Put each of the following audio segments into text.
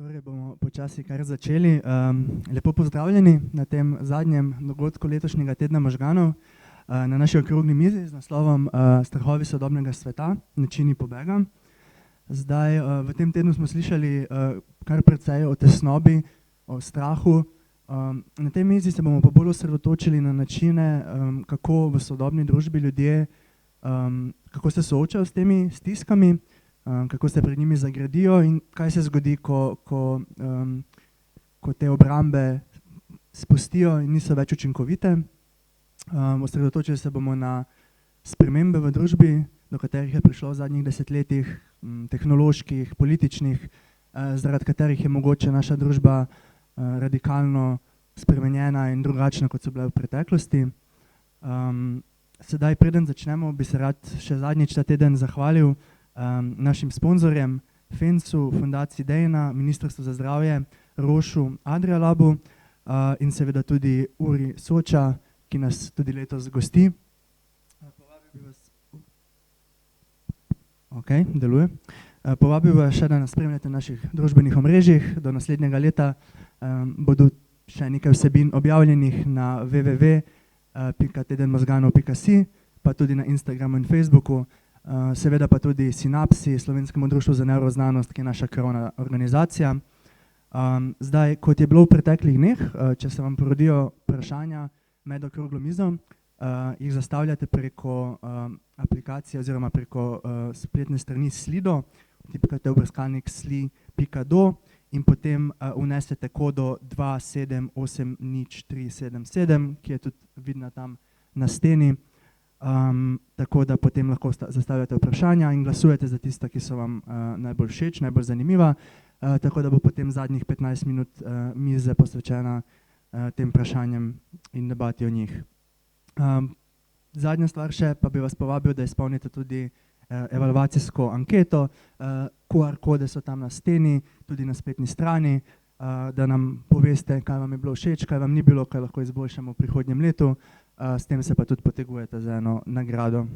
Torej bomo počasi kar začeli. Lepo pozdravljeni na tem zadnjem dogodku letošnjega tedna možganov na naši okrogli mizi z naslovom Strahovi sodobnega sveta, načini pobega. Zdaj, v tem tednu smo slišali kar precej o tesnobi, o strahu. Na tej mizi se bomo pa bolj osredotočili na načine, kako v sodobni družbi ljudje, kako se soočajo s temi stiskami, kako se pred njimi zagradijo in kaj se zgodi, ko te obrambe spustijo in niso več učinkovite. Osredotočili se bomo na spremembe v družbi, do katerih je prišlo v zadnjih desetletjih, tehnoloških, političnih, zaradi katerih je mogoče naša družba radikalno spremenjena in drugačna, kot so bile v preteklosti. Sedaj, preden začnemo, bi se rad še zadnjič ta teden zahvalil našim sponzorjem, FENC-u, Fundaciji Dejna, Ministrstvu za zdravje, Rošu, Adrialabu in seveda tudi Uri Soča, ki nas tudi letos gosti. Povabil vas še, da nas spremljate na naših družbenih omrežjih. Do naslednjega leta bodo še nekaj vsebin objavljenih na www.tedenmozganov.si, pa tudi na Instagramu in Facebooku. Seveda pa tudi Sinapsi, Slovenskemu društvu za nevroznanost, ki je naša krovna organizacija. Zdaj, kot je bilo v preteklih dneh, če se vam porodijo vprašanja med okroglo mizo, jih zastavljate preko aplikacije oziroma preko spletne strani Slido, tipkate v brskalnik sli.do in potem vnesete kodo 2780377, ki je tudi vidna tam na steni. Tako da potem lahko zastavljate vprašanja in glasujete za tista, ki so vam najbolj všeč, najbolj zanimiva. Tako da bo potem zadnjih 15 minut mize posvečena tem vprašanjem in debati o njih. Zadnja stvar še, pa bi vas povabil, da izpolnite tudi evalvacijsko anketo. QR kode so tam na steni, tudi na spletni strani, da nam poveste, kaj vam je bilo všeč, kaj vam ni bilo, kaj lahko izboljšamo v prihodnjem letu. S tem se pa tudi potegujete za eno nagrado.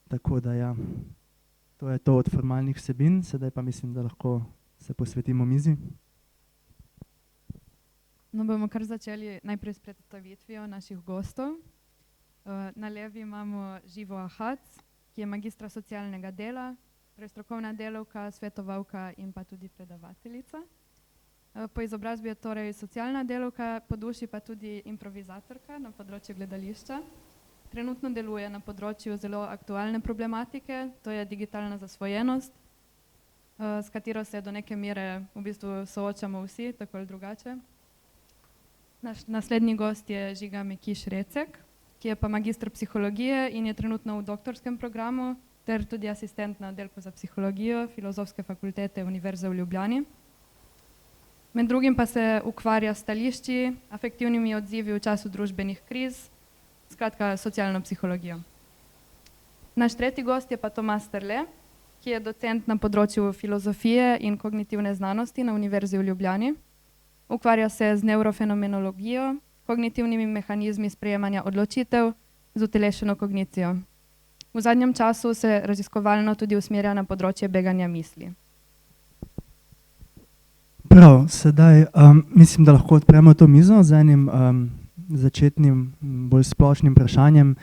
Tako da ja, to je to od formalnih vsebin, sedaj pa mislim, da lahko se posvetimo mizi. No, bomo kar začeli najprej s predstavitvijo naših gostov. Na levi imamo Živo Ahac, ki je magistra socialnega dela, strokovna delavka, svetovalka in pa tudi predavateljica. Po izobrazbi je torej socialna delavka, po duši pa tudi improvizatorka na področju gledališča. Trenutno deluje na področju zelo aktualne problematike, to je digitalna zasvojenost, s katero se do neke mere v bistvu soočamo vsi, tako ali drugače. Naš naslednji gost je Žiga Mekiš Recek, ki je pa magister psihologije in je trenutno v doktorskem programu ter tudi asistent na oddelku za psihologijo Filozofske fakultete Univerze v Ljubljani. Med drugim pa se ukvarja s stališči, afektivnimi odzivi v času družbenih kriz, skratka socialno psihologijo. Naš tretji gost je pa Tomaž Strle, ki je docent na področju filozofije in kognitivne znanosti na Univerzi v Ljubljani. Ukvarja se z nevrofenomenologijo, kognitivnimi mehanizmi sprejemanja odločitev, z utelešeno kognicijo. V zadnjem času se raziskovalno tudi usmerja na področje beganja misli. Prav, sedaj mislim, da lahko odpremo to mizo z enim začetnim, bolj splošnim vprašanjem,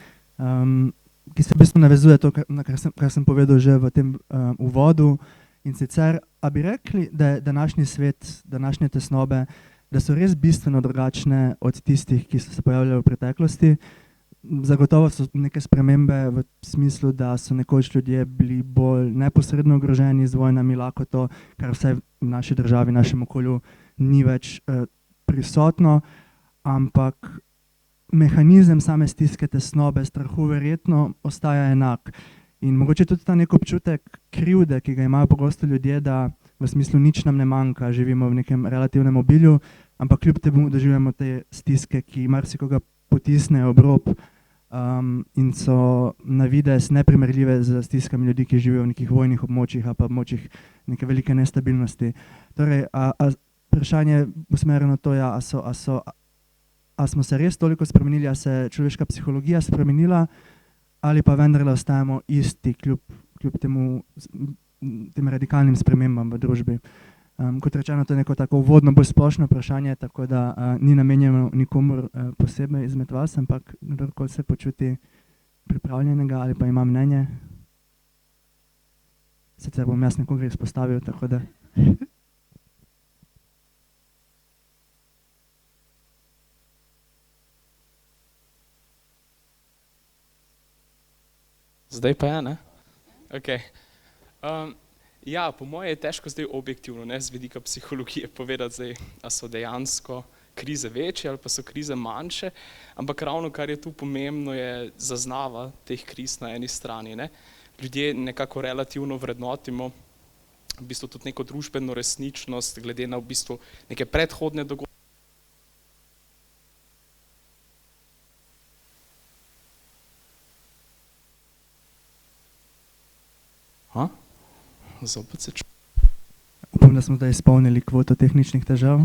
ki se v bistvu navezuje to, kar sem povedal že v tem uvodu. In sicer, a bi rekli, da je današnji svet, današnje tesnobe, da so res bistveno drugačne od tistih, ki so se pojavljali v preteklosti? Zagotovo so neke spremembe v smislu, da so nekoč ljudje bili bolj neposredno ogroženi z vojnami, lakoto, kar vsaj v naši državi, v našem okolju ni več prisotno, ampak mehanizem same stiske tesnobe, strahu verjetno ostaja enak. In mogoče tudi ta nek občutek krivde, ki ga imajo pogosto ljudje, da v smislu nič nam ne manjka, živimo v nekem relativnem obilju, ampak kljub temu doživljamo te stiske, ki marsikoga potisnejo ob rob in so na videz neprimerljive z stiskami ljudi, ki živijo v nekih vojnih območjih ali pa območjih neke velike nestabilnosti. Torej, vprašanje usmerjeno to, ja, a smo se res toliko spremenili, a se je človeška psihologija spremenila ali pa vendarle ostajamo isti kljub tem radikalnim spremembam v družbi. Kot rečeno, to je neko tako uvodno, bolj splošno vprašanje, tako da ni namenjeno nikomur posebej izmed vas, ampak kdorkoli se počuti pripravljenega ali pa ima mnenje. Sicer bom jaz nekoga izpostavil, tako da. Zdaj pa je, ne? Okej. Ja, po moje je težko zdaj objektivno, ne, z vidika psihologije povedati zdaj, a so dejansko krize večje ali pa so krize manjše, ampak ravno kar je tu pomembno je zaznava teh kriz na eni strani, ne. Ljudje nekako relativno vrednotimo v bistvu tudi neko družbeno resničnost glede na v bistvu neke predhodne dogodke. Zopet se Upam, da smo zdaj izpolnili kvoto tehničnih težav.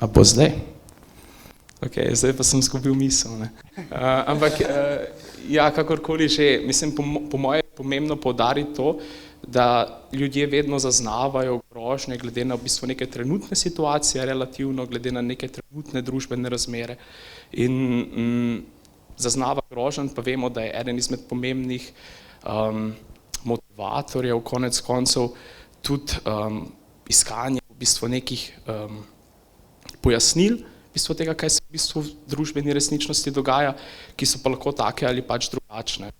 A bo zdaj? Okej, zdaj pa sem izgubil misel, ne. Ampak ja, kakorkoli že, mislim, po moje je pomembno poudariti to, da ljudje vedno zaznavajo grožnje glede na v bistvu neke trenutne situacije, relativno glede na neke trenutne družbene razmere. In zaznava groženj pa vemo, da je eden izmed pomembnih motivatorjev konec koncev tudi iskanje v bistvu nekih pojasnil v bistvu tega, kaj se v bistvu v družbeni resničnosti dogaja, ki so pa lahko take ali pač drugačne.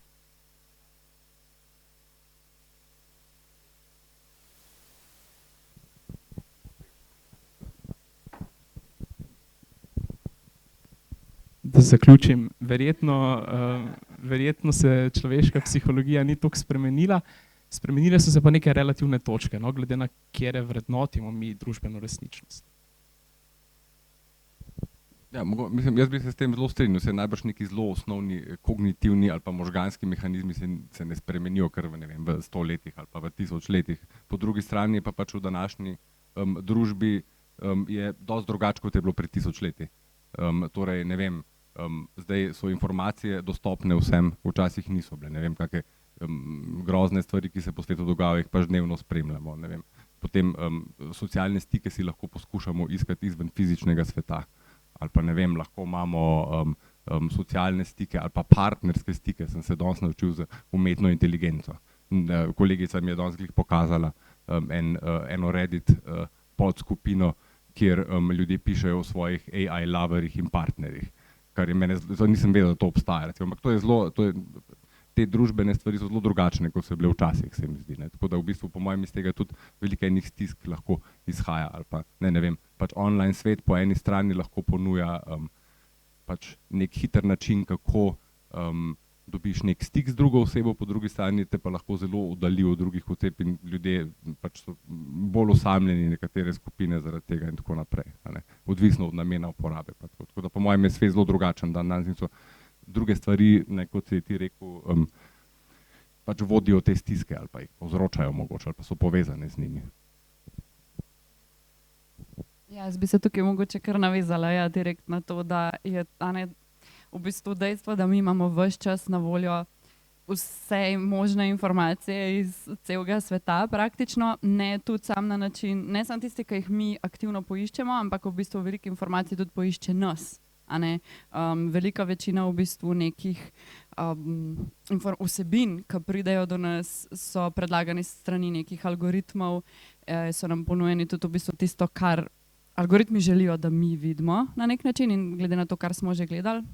Da zaključim, verjetno se človeška psihologija ni toliko spremenila, spremenile so se pa neke relativne točke, no, glede na katere vrednotimo mi družbeno resničnost. Ja, mislim, jaz bi se s tem zelo strinjal, se najbrž neki zelo osnovni kognitivni ali pa možganski mehanizmi se ne spremenijo kar v 100 letih ali pa v 1000 letih. Po drugi strani pa pač v današnji družbi je dosti drugače, kot je bilo pred 1000 leti. Torej, ne vem, zdaj so informacije dostopne vsem, včasih niso bile, ne vem, kakšne grozne stvari, ki se po svetu dogajajo, jih pač dnevno spremljamo, ne vem. Potem socialne stike si lahko poskušamo iskati izven fizičnega sveta. Ali pa ne vem, lahko imamo socialne stike ali pa partnerske stike, sem se danes naučil z umetno inteligenco. Kolegica mi je danes glih pokazala eno Reddit podskupino, kjer ljudje pišejo o svojih AI loverjih in partnerjih, kar je mene, nisem vedel, da to obstaja, recimo, ampak to je zelo, te družbene stvari so zelo drugačne, kot so bile včasih, se mi zdi, ne. Tako da v bistvu po mojem iz tega tudi veliko enih stisk lahko izhaja ali pa, ne vem, pač online svet po eni strani lahko ponuja pač nek hiter način, kako dobiš nek stik z drugo osebo, po drugi strani te pa lahko zelo oddalji od drugih oseb in ljudje pač so bolj osamljeni nekatere skupine zaradi tega in tako naprej, a ne. Odvisno od namena uporabe. Tako da po mojem je svet zelo drugačen dandanes in so druge stvari, ne, kot si ti rekel, pač vodijo te stiske ali pa jih povzročajo mogoče ali pa so povezane z njimi. Ja, jaz bi se tukaj mogoče kar navezala, ja, direkt na to, da je v bistvu dejstvo, da mi imamo ves čas na voljo vse možne informacije iz celega sveta praktično, ne tudi sam na način, ne samo tisti, ki jih mi aktivno poiščemo, ampak v bistvu veliko informacij tudi poišče nas. Velika večina v bistvu nekih vsebin, ki pridejo do nas, so predlagani strani nekih algoritmov, so nam ponujeni tudi v bistvu tisto, kar algoritmi želijo, da mi vidimo na nek način in glede na to, kar smo že gledali.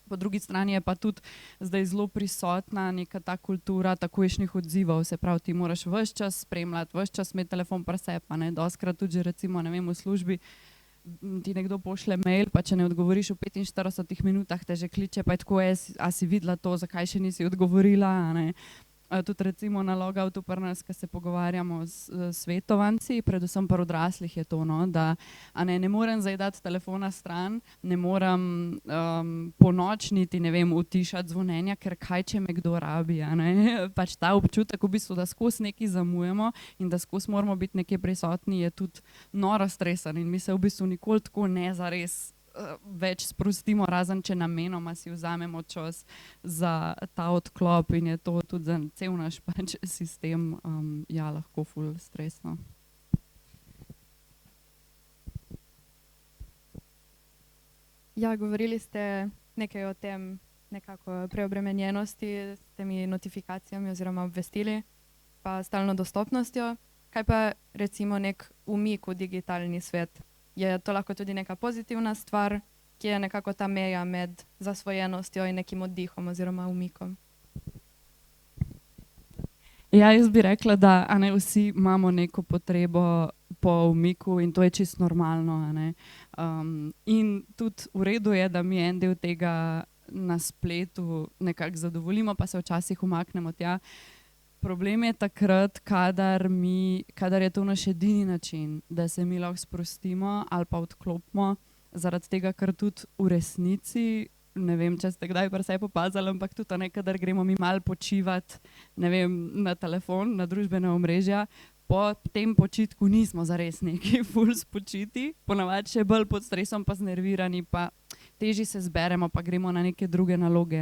Po drugi strani je pa tudi zdaj zelo prisotna neka ta kultura takojšnjih odzivov, se pravi, ti moraš ves čas spremljati, ves čas imeti telefon pri sebi, dostikrat tudi že recimo, ne vem, v službi ti nekdo pošlje mail, pa če ne odgovoriš v 45 minutah, te že kliče, pa je tako, a si videla to, zakaj še nisi odgovorila, tudi recimo na logoutu pri nas, ko se pogovarjamo s svetovanci, predvsem pri odraslih je to, no, da ne morem zdaj dati telefona stran, ne morem po noč niti, ne vem, utišati zvonjenja, ker kaj, če me kdo rabi, pač ta občutek v bistvu, da skozi nekaj zamujamo in da skozi moramo biti nekje prisotni, je tudi noro stresen in mi se v bistvu nikoli tako ne zares več sprostimo, razen če namenoma si vzamemo čas za ta odklop in je to tudi za cel naš pač sistem lahko ful stresno. Ja, govorili ste nekaj o tem nekako preobremenjenosti s temi notifikacijami oziroma obvestili pa stalno dostopnostjo. Kaj pa recimo nek umik v digitalni svet? Je to lahko tudi neka pozitivna stvar, ki je nekako ta meja med zasvojenostjo in nekim oddihom oziroma umikom? Ja, jaz bi rekla, da vsi imamo neko potrebo po umiku in to je čisto normalno. In tudi v redu je, da mi en del tega na spletu nekako zadovoljimo, pa se včasih umaknemo tja. Problem je takrat, kadar je to naš edini način, da se mi lahko sprostimo ali pa odklopimo, zaradi tega, ker tudi v resnici, ne vem, če ste kdaj pri sebi opazili, ampak tudi kadar gremo mi malo počivati, ne vem, na telefon, na družbena omrežja, po tem počitku nismo zares neki ful spočiti, ponavadi še bolj pod stresom pa znervirani, pa težje se zberemo, pa gremo na neke druge naloge.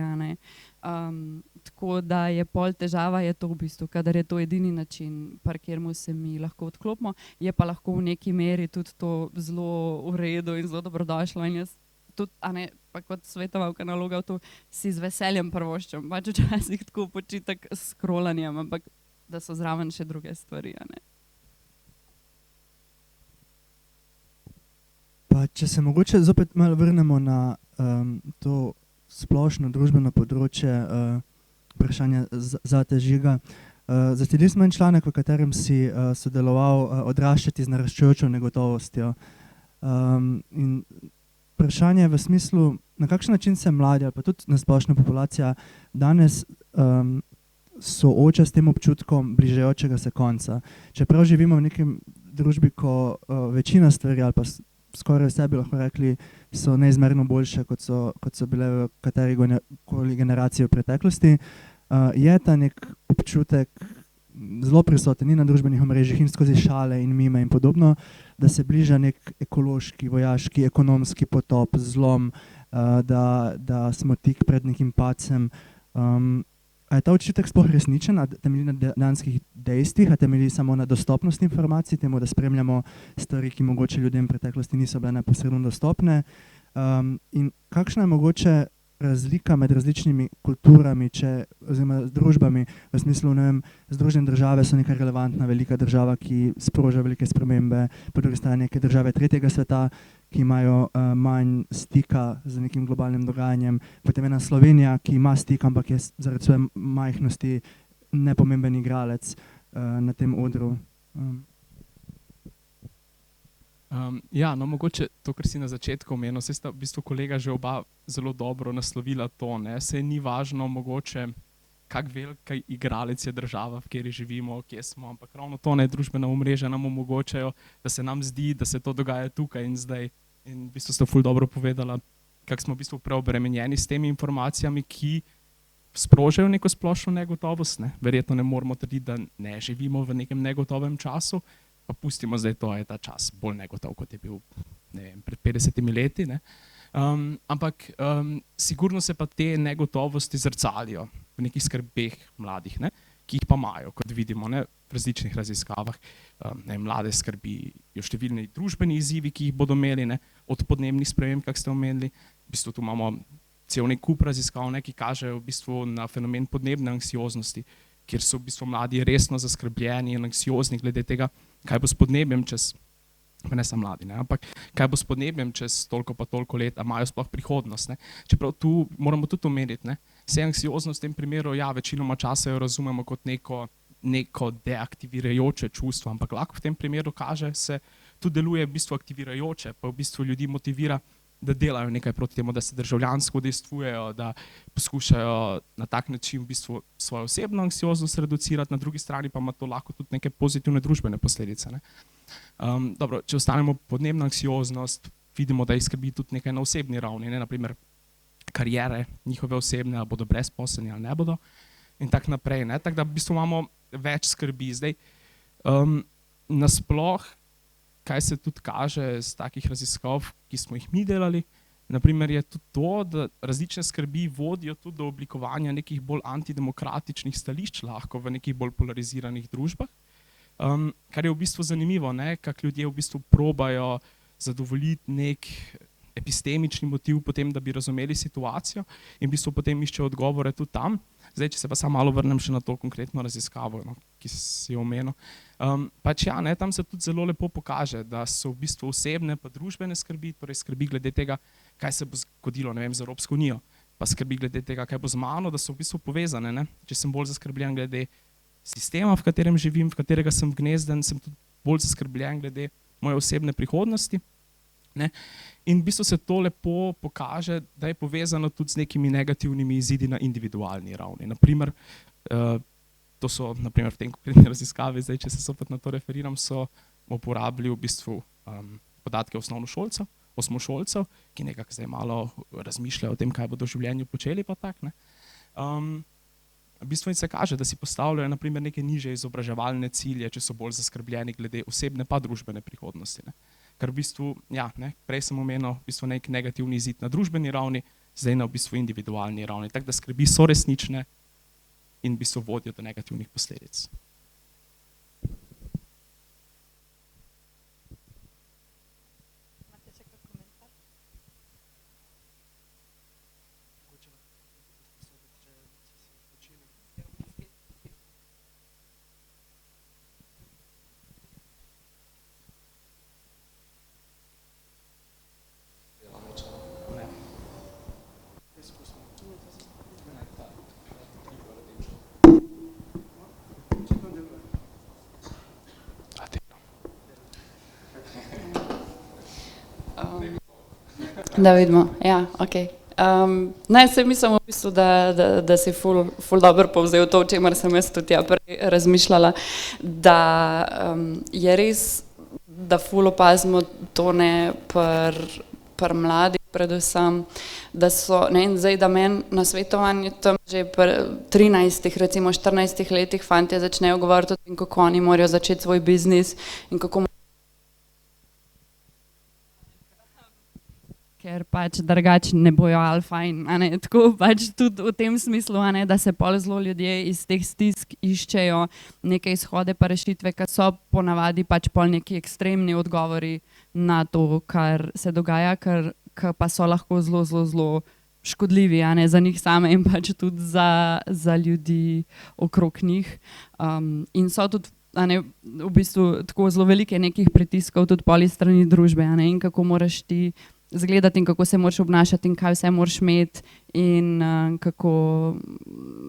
Tako da je pol težava je to v bistvu, kadar je to edini način, pri katerem se mi lahko odklopimo, je pa lahko v neki meri tudi to zelo v redu in zelo dobrodošlo in jaz tudi, pa kot svetovalka na logoutu si z veseljem prvoščam, pač včasih tako počitek s scrollanjem, ampak da so zraven še druge stvari. Pa če se mogoče zopet malo vrnemo na to splošno družbeno področje vprašanja zate, Žiga. Zasledili smo en članek, v katerem si sodeloval odraščati z naraščajočo negotovostjo. In vprašanje je v smislu, na kakšen način se mladi ali pa tudi na splošna populacija danes sooča s tem občutkom bližajočega se konca. Čeprav živimo v nekem družbi, ko večina stvari ali pa skoraj vse bi lahko rekli, so neizmerno boljše, kot so bile v katerikoli generaciji v preteklosti, je ta nek občutek zelo prisoten in na družbenih omrežjih in skozi šale in mime in podobno, da se bliža nek ekološki, vojaški, ekonomski potop, zlom, da smo tik pred nekim padcem. A je ta občutek sploh resničen, a temelji na dejanskih dejstvih, a temelji samo na dostopnosti informacij, temu, da spremljamo stvari, ki mogoče ljudem v preteklosti niso bile neposredno dostopne? In kakšna je mogoče razlika med različnimi kulturami oziroma družbami, v smislu, ne vem, Združene države so neka relevantna velika država, ki sproža velike spremembe, po drugi strani neke države tretjega sveta, ki imajo manj stika z nekim globalnim dogajanjem, potem ena Slovenija, ki ima stik, ampak je zaradi svoje majhnosti nepomemben igralec na tem odru. Ja, no mogoče to, kar si na začetku omenil, saj sta v bistvu kolega že oba zelo dobro naslovila to, saj ni važno mogoče, kak velika igralec je država, v kateri živimo, kje smo, ampak ravno to družbena omrežja nam omogočajo, da se nam zdi, da se to dogaja tukaj in zdaj. In v bistvu ste ful dobro povedala, kako smo v bistvu preobremenjeni s temi informacijami, ki sprožajo neko splošno negotovost. Verjetno ne moramo trditi, da ne živimo v nekem negotovem času, pa pustimo zdaj to, je ta čas bolj negotov, kot je bil, ne vem, pred 50 leti. Ampak sigurno se pa te negotovosti zrcalijo v nekih skrbeh mladih, ki jih pa imajo, kot vidimo v različnih raziskavah. Mlade skrbijo številni družbeni izzivi, ki jih bodo imeli, od podnebnih sprememb, kak ste omenili. V bistvu tu imamo cel nek kup raziskav, ki kažejo v bistvu na fenomen podnebne anksioznosti, kjer so v bistvu mladi resno zaskrbljeni in anksiozni glede tega, kaj bo s podnebjem čez, pa ne samo mladi, ampak kaj bo s podnebjem čez toliko pa toliko let, a imajo sploh prihodnost. Čeprav tu moramo tudi omeniti, vse anksioznost v tem primeru, ja, večinoma časa jo razumemo kot neko deaktivirajoče čustvo, ampak lahko v tem primeru kaže, se tudi deluje v bistvu aktivirajoče, pa v bistvu ljudi motivira da delajo nekaj proti temu, da se državljansko udejstvujejo, da poskušajo na tak način v bistvu svojo osebno anksioznost reducirati, na drugi strani pa ima to lahko tudi neke pozitivne družbene posledice. Ne. Dobro, če ostanemo podnebna anksioznost, vidimo, da jih skrbi tudi nekaj na osebni ravni, ne, naprimer karijere, njihove osebne, ali bodo brezposelni ali ne bodo in tako naprej. Ne. Tako da v bistvu imamo več skrbi. Zdaj, nasploh, kaj se tudi kaže z takih raziskav, ki smo jih mi delali, naprimer je tudi to, da različne skrbi vodijo tudi do oblikovanja nekih bolj antidemokratičnih stališč lahko v nekih bolj polariziranih družbah, kar je v bistvu zanimivo, ne, kako ljudje v bistvu probajo zadovoljiti nek epistemični motiv potem, da bi razumeli situacijo in v bistvu potem iščejo odgovore tudi tam. Zdaj, če se pa samo malo vrnem še na to konkretno raziskavo, no, ki si jo omenil. Pač ja, ne, tam se tudi zelo lepo pokaže, da so v bistvu osebne pa družbene skrbi, torej skrbi glede tega, kaj se bo zgodilo, ne vem, z Evropsko unijo, pa skrbi glede tega, kaj bo z mano, da so v bistvu povezane. Ne. Če sem bolj zaskrbljen glede sistema, v katerem živim, v katerega sem vgnezden, sem tudi bolj zaskrbljen glede moje osebne prihodnosti. Ne. In v bistvu se to lepo pokaže, da je povezano tudi z nekimi negativnimi izidi na individualni ravni. Naprimer, to so naprimer v tem konkretni raziskavi, zdaj, če se sopet na to referiram, so uporabili v bistvu podatke osmošolcev, ki nekako zdaj malo razmišljajo o tem, kaj bodo v življenju počeli pa tak. Ne. V bistvu se kaže, da si postavljajo naprimer neke nižje izobraževalne cilje, če so bolj zaskrbljeni glede osebne pa družbene prihodnosti. Ne. Ker v bistvu, ja, ne, prej sem omenil v bistvu nek negativni izid na družbeni ravni, zdaj na v bistvu individualni ravni. Tako da skrbi so resnične in v bistvu vodijo do negativnih posledic. Da vidimo, ja, okej. Ne, saj mislim v bistvu, da si ful dobro povzel to, o čemer sem jaz tudi prej razmišljala, da je res, da ful opazimo to ne pri mladih predvsem, da so, ne, in zdaj, da meni na svetovanju tam že pri 13, recimo 14 letih fantje začnejo govoriti o tem, kako oni morajo začeti svoj biznis in kako ker pač drugače ne bojo alfa in tako pač tudi v tem smislu, da se pol zelo ljudje iz teh stisk iščejo neke izhode pa rešitve, ki so ponavadi pač pol neki ekstremni odgovori na to, kar se dogaja, ker pa so lahko zelo škodljivi, za njih same in pač tudi za ljudi okrog njih. In so tudi v bistvu tako zelo velike nekih pritiskov tudi pol iz strani družbe, in kako moraš ti zgledati in kako se moraš obnašati in kaj vse moraš imeti in kako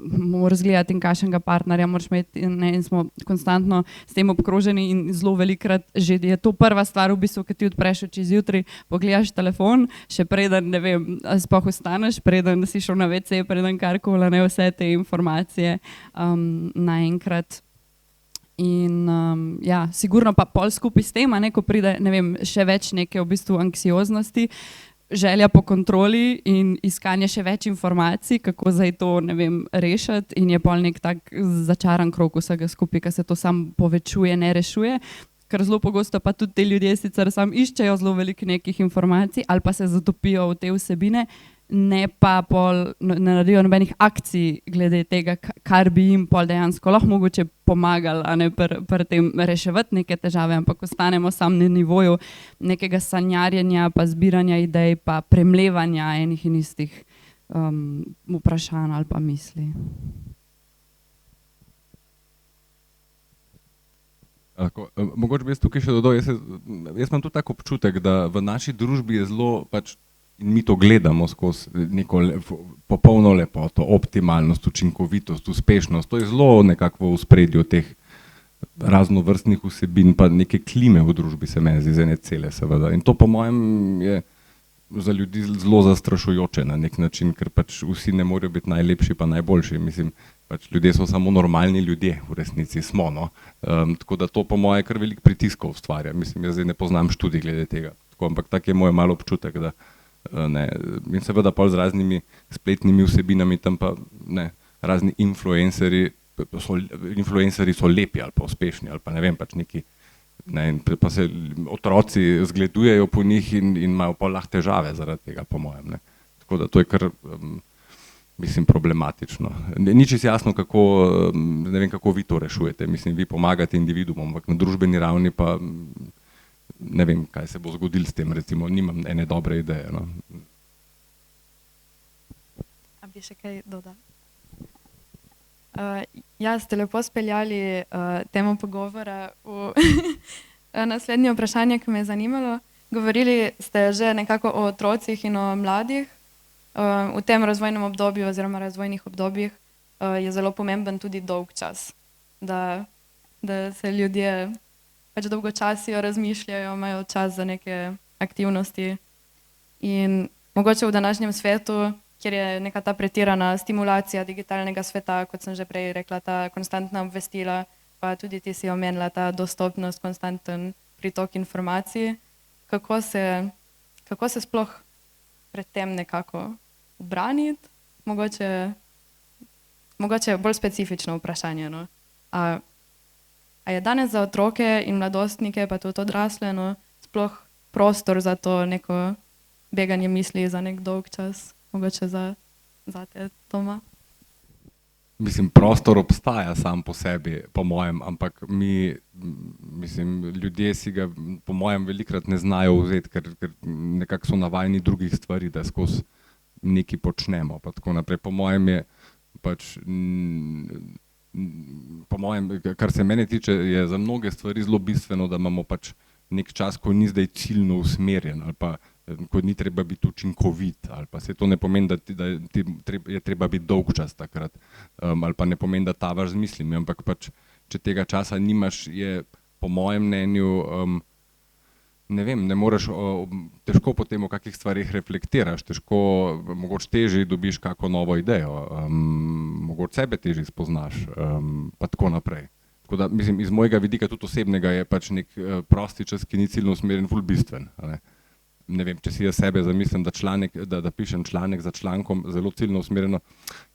moraš zgledati in kakšnega partnerja moraš imeti in smo konstantno s tem obkroženi in zelo velikrat že je to prva stvar v bistvu, ki ti odpreš oči zjutraj, pogledaš telefon, še preden, ne vem, sploh ostaneš, preden si šel na WC, preden karkoli, ne vse te informacije naenkrat. In ja, sigurno pa pol skupaj s tem, ko pride, ne vem, še več neke v bistvu anksioznosti, želja po kontroli in iskanje še več informacij, kako zdaj to, ne vem, rešiti in je pol nek tak začaran krog vsega skupaj, ki se to sam povečuje, ne rešuje, ker zelo pogosto pa tudi te ljudje sicer sam iščejo zelo veliko nekih informacij ali pa se zatopijo v te vsebine, ne pa pol ne naredijo nobenih akcij glede tega, kar bi jim pol dejansko lahko mogoče pomagali, pri tem reševati neke težave, ampak ostanemo sam na nivoju nekega sanjarjenja, pa zbiranja idej, pa premlevanja enih in istih vprašanj ali pa misli. Mogoče bi jaz tukaj še dodal, jaz imam tudi tak občutek, da v naši družbi je zelo pač in mi to gledamo skozi neko popolno lepoto, optimalnost, učinkovitost, uspešnost, to je zelo nekako v ospredju teh raznovrstnih vsebin, pa neke klime v družbi se meni zdi, z ene cele seveda. In to po mojem je za ljudi zelo zastrašujoče na nek način, ker pač vsi ne morejo biti najlepši pa najboljši. Mislim, pač ljudje so samo normalni ljudje, v resnici smo, no. Tako da to po moje kar veliko pritiskov ustvarja. Mislim, jaz zdaj ne poznam študij glede tega, tako, ampak tak je moj malo občutek, da ne. In seveda pol z raznimi spletnimi vsebinami tam pa ne, razni influencerji so lepi ali pa uspešni ali pa ne vem, pač neki, ne, in pa se otroci zgledujejo po njih in imajo pol lahko težave zaradi tega, po mojem, ne. Tako da to je kar, mislim, problematično. Ni čisto jasno, kako, ne vem, kako vi to rešujete. Mislim, vi pomagate individuumom, ampak na družbeni ravni pa ne vem, kaj se bo zgodilo s tem, recimo, nimam ene dobre ideje, no. A bi še kaj dodal? Ja, ste lepo speljali temo pogovora v naslednje vprašanje, ki me je zanimalo. Govorili ste že nekako o otrocih in o mladih. V tem razvojnem obdobju oziroma razvojnih obdobjih je zelo pomemben tudi dolg čas, da se ljudje pač dolgočasijo, razmišljajo, imajo čas za neke aktivnosti. In mogoče v današnjem svetu, kjer je neka ta pretirana stimulacija digitalnega sveta, kot sem že prej rekla, ta konstantna obvestila, pa tudi ti si omenila ta dostopnost, konstanten pritok informacij, kako se sploh pred tem nekako ubraniti, mogoče bolj specifično vprašanje, no. A je danes za otroke in mladostnike, pa tudi odrasle, no, sploh prostor za to neko beganje misli za nek dolg čas, mogoče za te, Toma? Mislim, prostor obstaja sam po sebi, po mojem, ampak ljudje si ga po mojem velikrat ne znajo vzeti, ker nekako so navajeni drugih stvari, da skozi nekaj počnemo, pa tako naprej. Po mojem je pač, po mojem, kar se mene tiče, je za mnoge stvari zelo bistveno, da imamo pač nek čas, ko ni zdaj ciljno usmerjen ali pa ko ni treba biti učinkovit, ali pa se to ne pomeni, da je treba biti dolg čas takrat, ali pa ne pomeni, da tavaš z mislimi, ampak pač, če tega časa nimaš, je po mojem mnenju, ne vem, ne moreš, težko potem o kakih stvarih reflektiraš, težko, mogoče težje dobiš kako novo idejo, mogoče sebe težje spoznaš, pa tako naprej. Tako da, mislim, iz mojega vidika tudi osebnega je pač nek prosti čas, ki ni ciljno usmerjen, ful bistven, a ne. Ne vem, če si jaz sebe zamislim, da pišem članek za člankom zelo ciljno usmerjeno,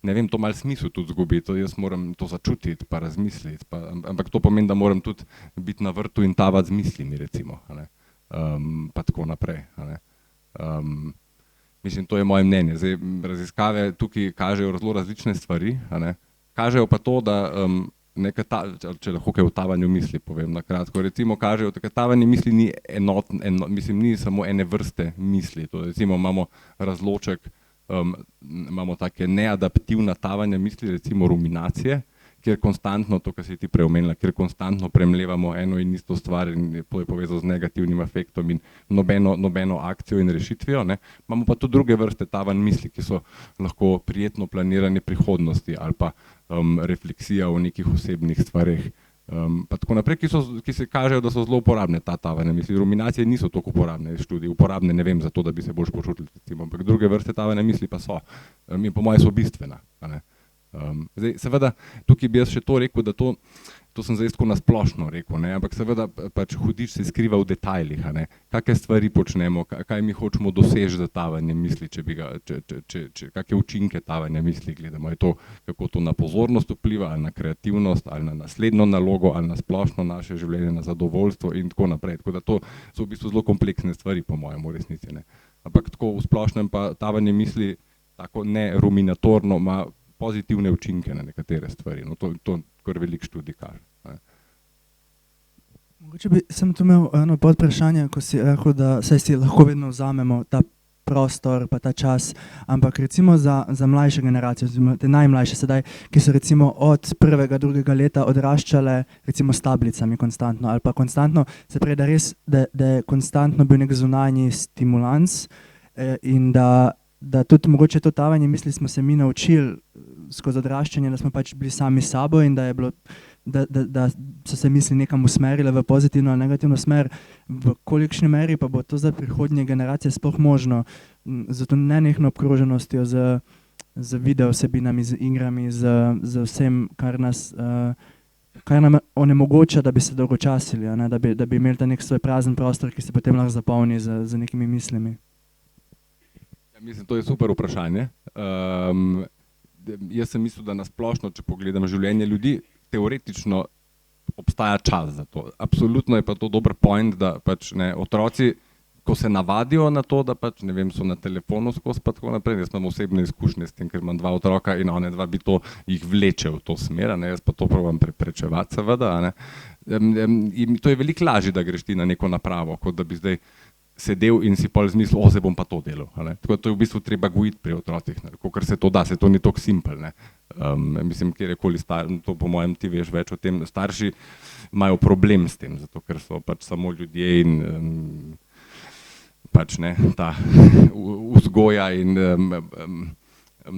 ne vem, to malo smisel tudi zgubi, to jaz moram to začutiti pa razmisliti, ampak to pomeni, da moram tudi biti na vrtu in tavati z mislimi, recimo, a ne. Pa tako naprej, a ne. Mislim, to je moje mnenje. Zdaj, raziskave tukaj kažejo zelo različne stvari, a ne. Kažejo pa to, da če lahko kaj o tavanju misli povem na kratko, recimo kažejo, da tavanje misli ni mislim, ni samo ene vrste misli, to recimo imamo razloček, imamo take neadaptivna tavanja misli, recimo ruminacije, kjer konstantno, to, kar si ti prej omenila, kjer konstantno premlevamo eno in isto stvar in to je povezano z negativnim afektom in nobeno akcijo in rešitvijo, ne. Imamo pa tudi druge vrste tavanj misli, ki so lahko prijetno planiranje prihodnosti ali pa refleksija o nekih osebnih stvareh, pa tako naprej, ki se kažejo, da so zelo uporabne ta tavanja misli. Ruminacije niso toliko uporabne iz študij, uporabne ne vem zato, da bi se boljš počutili, recimo, ampak druge vrste tavanja misli pa so in po moje so bistvena, a ne. Zdaj, seveda, tukaj bi jaz še to rekel, da to sem zdaj tako na splošno rekel, ne, ampak seveda pač hudič se skriva v detajlih, a ne, kakšne stvari počnemo, kaj mi hočemo doseči za tavanje misli, kakšne učinke tavanja misli gledamo, je to, kako to na pozornost vpliva, ali na kreativnost, ali na naslednjo nalogo, ali na splošno naše življenje, na zadovoljstvo in tako naprej, tako da to so v bistvu zelo kompleksne stvari po mojem v resnici, ne, ampak tako v splošnem pa tavanje misli tako ne ruminatorno ima pozitivne učinke na nekatere stvari, no to kar veliko študij kaže. Mogoče bi sem tu imel eno podvprašanje, ko si rekel, da saj si lahko vedno vzamemo ta prostor pa ta čas, ampak recimo za mlajše generacije, oziroma te najmlajše sedaj, ki so recimo od 1., 2. leta odraščale recimo s tablicami konstantno ali pa konstantno, se pravi, da res, da je konstantno bil nek zunanji stimulans in da tudi mogoče to tavanje misli smo se mi naučili skozi odraščanje, da smo pač bili sami s sabo in da je bilo da so se misli nekam usmerile v pozitivno ali negativno smer, v kolikšni meri pa bo to za prihodnje generacije sploh možno, z to nenehno obkroženostjo, z video vsebinami, z igrami, z vsem, kar nam onemogoča, da bi se dolgočasili, ne? Da bi imeli ta nek svoj prazen prostor, ki se potem lahko zapolni z nekimi mislimi. Ja, mislim, to je super vprašanje. Jaz sem mislil, da nasplošno, če pogledam življenje ljudi, teoretično obstaja čas za to. Absolutno je pa to dober point, da pač ne, otroci, ko se navadijo na to, da pač, ne vem, so na telefonu skozi pa tako naprej, jaz imam osebne izkušnje s tem, ker imam 2 otroka in one 2 bi to jih vleče v to smer, ne, jaz pa to probam preprečevati seveda, ne. In to je veliko lažje, da greš ti na neko napravo, kot da bi zdaj sedel in si pol zmislil, zdaj bom pa to delal, ne. Tako da to je v bistvu treba gojiti pri otrocih, kakor se to da, se to ni tako simpel, ne. Mislim, kjerkoli to po mojem ti veš več o tem, starši imajo problem s tem, zato ker so pač samo ljudje in pač ne, ta vzgoja in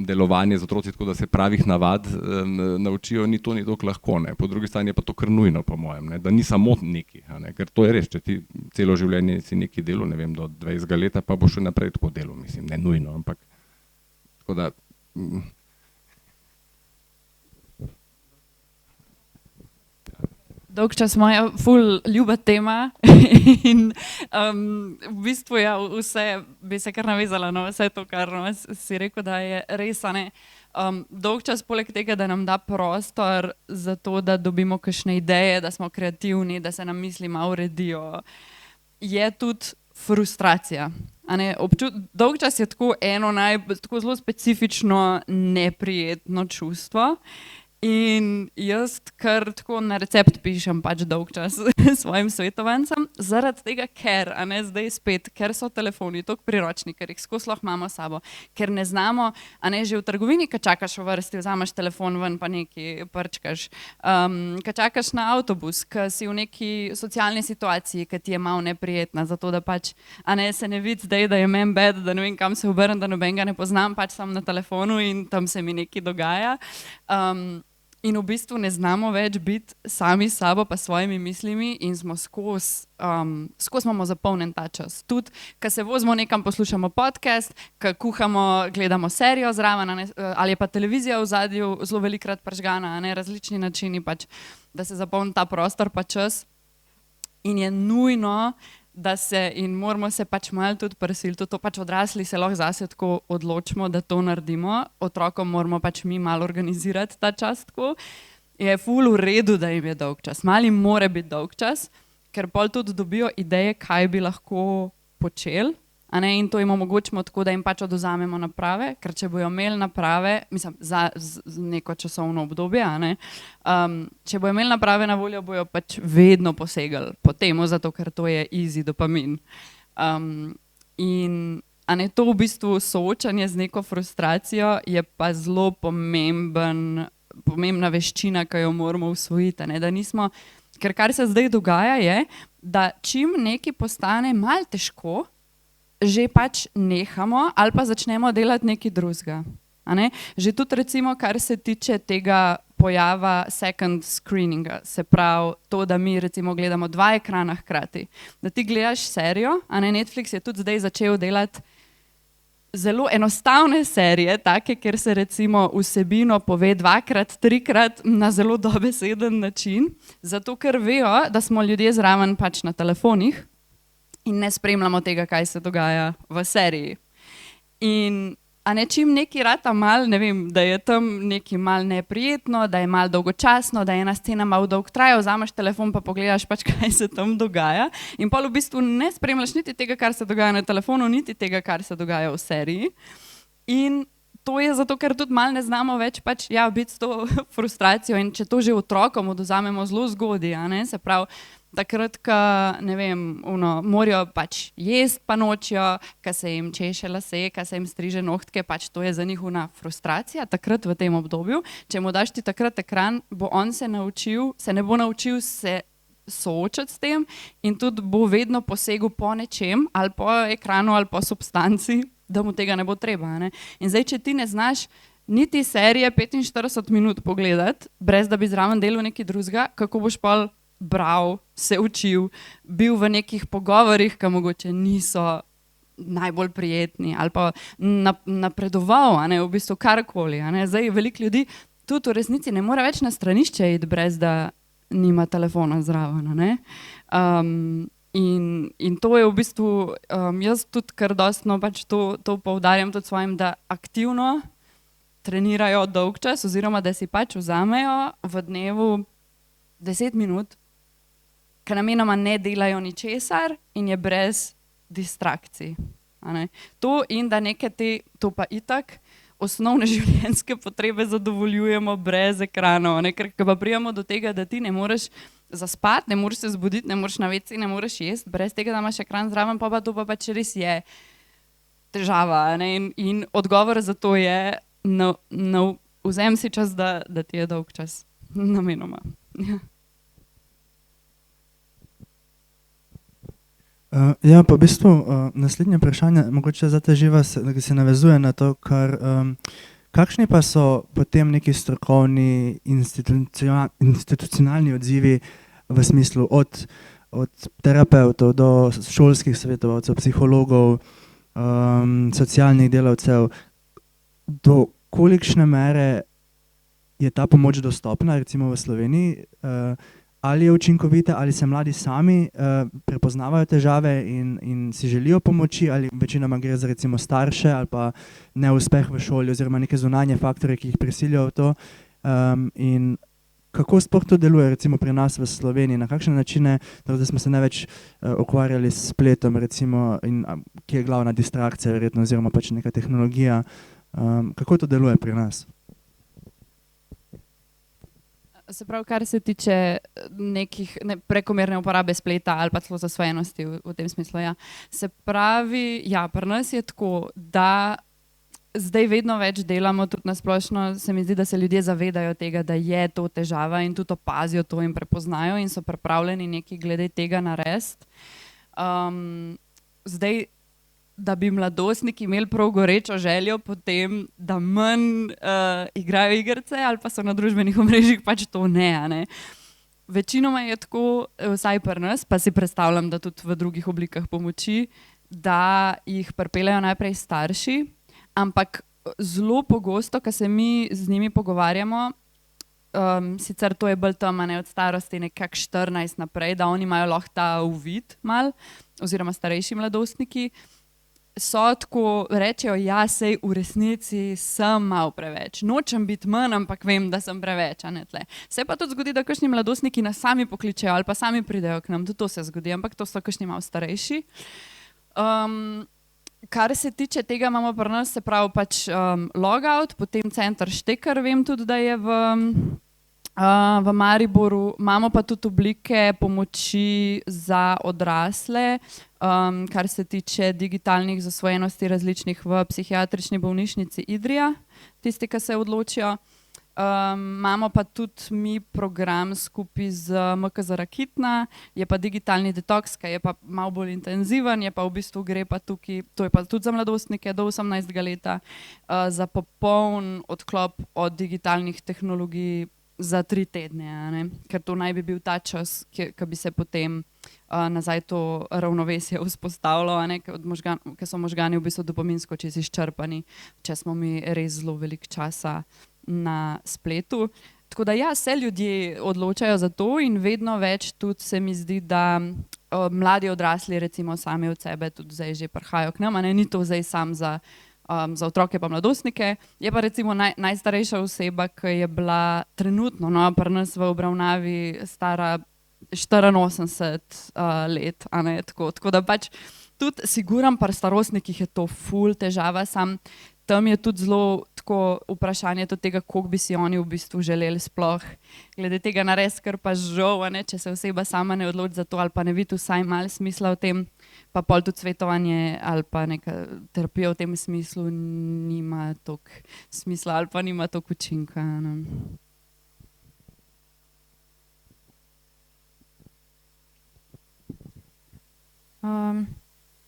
delovanje z otroci, tako da se pravih navad naučijo, ni toliko lahko, ne. Po drugi strani je pa to kar nujno, po mojem, ne, da ni samo neki, ne, ker to je res, če ti celo življenje si neki delal, ne vem, do 20 leta, pa bo še naprej tako delal, mislim, ne nujno, ampak tako da. Dolgčas moja ful ljuba tema in v bistvu ja, bi se kar navezala na vse to, kar si rekel, da je res, a ne. Dolgčas poleg tega, da nam da prostor za to, da dobimo kakšne ideje, da smo kreativni, da se nam misli malo uredijo, je tudi frustracija. Dolgčas je tako eno tako zelo specifično neprijetno čustvo. In jaz kar tako na recept pišem pač dolgčas svojim svetovancem, zaradi tega, ker, a ne zdaj spet, ker so telefoni toliko priročni, ker jih skozi lahko imamo s sabo, ker ne znamo, a ne že v trgovini, ko čakaš v vrsti, vzameš telefon ven pa nekaj prčkaš, ko čakaš na avtobus, ko si v neki socialni situaciji, ki ti je malo neprijetna, zato da pač, a ne se ne vidi zdaj, da je meni bed, da ne vem kam se obrnem, da nobenega ne poznam, pač sem na telefonu in tam se mi nekaj dogaja. In v bistvu ne znamo več biti sami s sabo pa svojimi mislimi in smo skozi imamo zapolnjen ta čas. Tudi, ko se vozimo nekam, poslušamo podcast, ko kuhamo, gledamo serijo zraven, ali je pa televizija v zadju zelo velikokrat prižgana, različni načini pač, da se zapolni ta prostor pa čas. In je nujno, da se in moramo se pač malo tudi prisiliti, to pač odrasli se lahko zase tako odločimo, da to naredimo, otrokom moramo pač mi malo organizirati ta čas tako. Je ful v redu, da jim je dolgčas, malo jim mora biti dolgčas, ker pol tudi dobijo ideje, kaj bi lahko počeli, a ne, in to jim omogočimo tako, da jim pač odvzamemo naprave, ker če bojo imeli naprave, mislim, za neko časovno obdobje, a ne, če bojo imeli naprave na voljo, bojo pač vedno posegali po temu, zato ker to je easy dopamin. In a ne, to v bistvu soočanje z neko frustracijo je pa zelo pomembna veščina, ki jo moramo usvojiti, a ne, da nismo, ker kar se zdaj dogaja je, da čim nekaj postane malo težko, že pač nehamo ali pa začnemo delati nekaj drugega. Že tudi recimo, kar se tiče tega pojava second screeninga, se pravi to, da mi recimo gledamo 2 ekrana hkrati. Da ti gledaš serijo, a ne, Netflix je tudi zdaj začel delati zelo enostavne serije, take, kjer se recimo vsebino pove 2-krat, 3-krat na zelo dobeseden način, zato ker vejo, da smo ljudje zraven pač na telefonih, in ne spremljamo tega, kaj se dogaja v seriji. In a ne čim nekaj rata mal, ne vem, da je tam nekaj mal neprijetno, da je mal dolgočasno, da je ena scena mal dolgo traja, vzameš telefon pa pogledaš pač, kaj se tam dogaja in pol v bistvu ne spremljaš niti tega, kar se dogaja na telefonu, niti tega, kar se dogaja v seriji. In to je zato, ker tudi mal ne znamo več pač, ja, biti s to frustracijo in če to že otrokom odvzamemo zelo zgodaj, a ne, se pravi, takrat, ko, ne vem, morajo pač jesti pa nočijo, ko se jim češe lase, ko se jim striže nohtke, pač to je za njih frustracija, takrat v tem obdobju. Če mu daš ti takrat ekran, bo on se ne bo naučil se soočati s tem in tudi bo vedno posegel po nečem, ali po ekranu, ali po substanci, da mu tega ne bo treba. Ne? In zdaj, če ti ne znaš niti serije 45 minut pogledati, brez da bi zraven delal nekaj drugega, kako boš pol bral, se učil, bil v nekih pogovorih, ki mogoče niso najbolj prijetni ali pa napredoval, a ne, v bistvu karkoli. A ne. Zdaj veliko ljudi tudi v resnici ne more več na stranišče iti, brez da nima telefona zraven. A ne. In to je v bistvu, jaz tudi kar dostno pač to poudarjam tudi svojim, da aktivno trenirajo dolg čas oziroma da si pač vzamejo v dnevu 10 minut, ki namenoma ne delajo ničesar in je brez distrakcij. A ne. To in da neke te, to pa itak, osnovne življenjske potrebe zadovoljujemo brez ekranov, ne, ker pa prijemo do tega, da ti ne moreš zaspati, ne moreš se zbuditi, ne moreš na WC, ne moreš jesti, brez tega, da imaš ekran zraven, pa to pa pač res je težava. Ne, in odgovor za to je, vzem si čas, da ti je dolg čas, namenoma. Ja, pa v bistvu naslednje vprašanje, mogoče za te živa, ki se navezuje na to, kakšni pa so potem neki strokovni institucionalni odzivi v smislu od terapevtov do šolskih svetovalcev, psihologov, socialnih delavcev, do kolikšne mere je ta pomoč dostopna, recimo v Sloveniji, ali je učinkovita, ali se mladi sami prepoznavajo težave in si želijo pomoči, ali večinoma gre za recimo starše ali pa neuspeh v šoli oziroma neke zunanje faktorje, ki jih prisilijo v to. In kako sploh to deluje recimo pri nas v Sloveniji, na kakšne načine, da smo se največ ukvarjali s spletom recimo, in kje je glavna distrakcija verjetno oziroma pač neka tehnologija. Kako to deluje pri nas? Se pravi, kar se tiče nekih prekomerne uporabe spleta ali pa celo zasvojenosti v tem smislu. Ja. Se pravi, ja, pri nas je tako, da zdaj vedno več delamo, tudi na splošno se mi zdi, da se ljudje zavedajo tega, da je to težava in tudi opazijo to in prepoznajo in so pripravljeni nekaj glede tega narediti. Zdaj, da bi mladostniki imeli prav gorečo željo potem, da manj igrajo igrice ali pa so na družbenih omrežjih, pač to ne, a ne. Večinoma je tako, vsaj pri nas, pa si predstavljam, da tudi v drugih oblikah pomoči, da jih pripeljejo najprej starši, ampak zelo pogosto, ko se mi z njimi pogovarjamo, sicer to je bolj tam, ne, od starosti nekak 14 naprej, da oni imajo lahko ta uvid mal, oziroma starejši mladostniki, so tako, rečejo, ja, sej v resnici sem malo preveč. Nočem biti manj, ampak vem, da sem preveč, a ne tle. Se pa tudi zgodi, da kakšni mladostniki nas sami pokličejo ali pa sami pridejo k nam, tudi to se zgodi, ampak to so kakšni malo starejši. Kar se tiče tega, imamo pri nas, se pravi pač Logout, potem center Štekar, vem tudi, da je v Mariboru, imamo pa tudi oblike pomoči za odrasle, kar se tiče digitalnih zasvojenosti različnih v psihiatrični bolnišnici Idrija, tisti, ki se odločijo. Imamo pa tudi mi program skupaj z MKZ Rakitna, je pa digitalni detoks, ki je pa malo bolj intenziven, je pa v bistvu gre pa tukaj, to je pa tudi za mladostnike do 18 leta, za popoln odklop od digitalnih tehnologij za 3 tedne, a ne? Ker to naj bi bil ta čas, ki bi se potem nazaj to ravnovesje vzpostavilo, a ne? Ker so možgani v bistvu dopaminsko čisto izčrpani, če smo mi res zelo veliko časa na spletu. Tako da ja, se ljudje odločajo za to in vedno več tudi se mi zdi, da mladi odrasli recimo sami od sebe tudi zdaj že prihajajo k nam, a ne, ni to zdaj sam za otroke pa mladostnike. Je pa recimo najstarejša oseba, ki je bila trenutno pri nas v obravnavi stara 84 let, a ne, tako da pač tudi siguran pri starostnikih je to ful težava, sam tam je tudi zelo tako vprašanje tudi tega, koliko bi si oni v bistvu želeli sploh glede tega narediti, ker pa žal, a ne, če se oseba sama ne odloči za to ali pa ne vidi vsaj malo smisla v tem, pa pol tudi svetovanje ali pa neka terapija v tem smislu nima toliko smisla ali pa nima toliko učinka. Ne.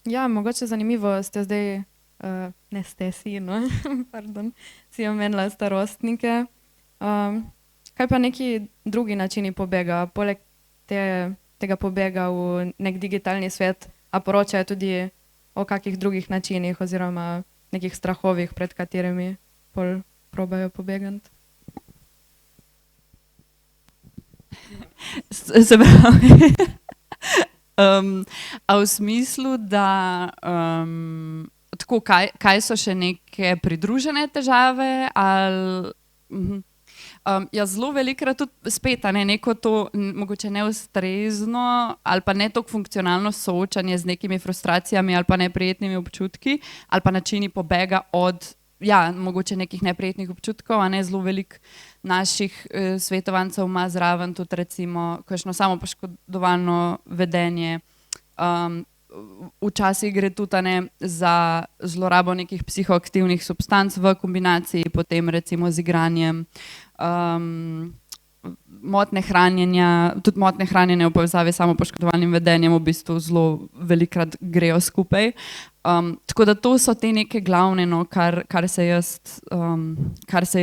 Ja, mogoče zanimivo ste zdaj ne ste si, no, pardon, si omenila starostnike. Kaj pa neki drugi načini pobega, poleg tega pobega v nek digitalni svet, a poročajo tudi o kakih drugih načinih oziroma nekih strahovih, pred katerimi pol probajo pobegati? Se pravi, a v smislu, da tako, kaj so še neke pridružene težave ali ja, zelo velikokrat tudi spet, a ne, neko to mogoče neustrezno ali pa ne toliko funkcionalno soočanje z nekimi frustracijami ali pa neprijetnimi občutki ali pa načini pobega od mogoče nekih neprijetnih občutkov, a ne, zelo veliko naših svetovancev ima zraven tudi recimo kakšno samopoškodovalno vedenje. Včasih gre tudi, a ne, za zlorabo nekih psihoaktivnih substanc v kombinaciji potem recimo z igranjem, motnje hranjenja, tudi motnje hranjenja v povezavi s samopoškodovalnim vedenjem v bistvu zelo velikokrat grejo skupaj. Tako da to so te neke glavne, no, kar se jaz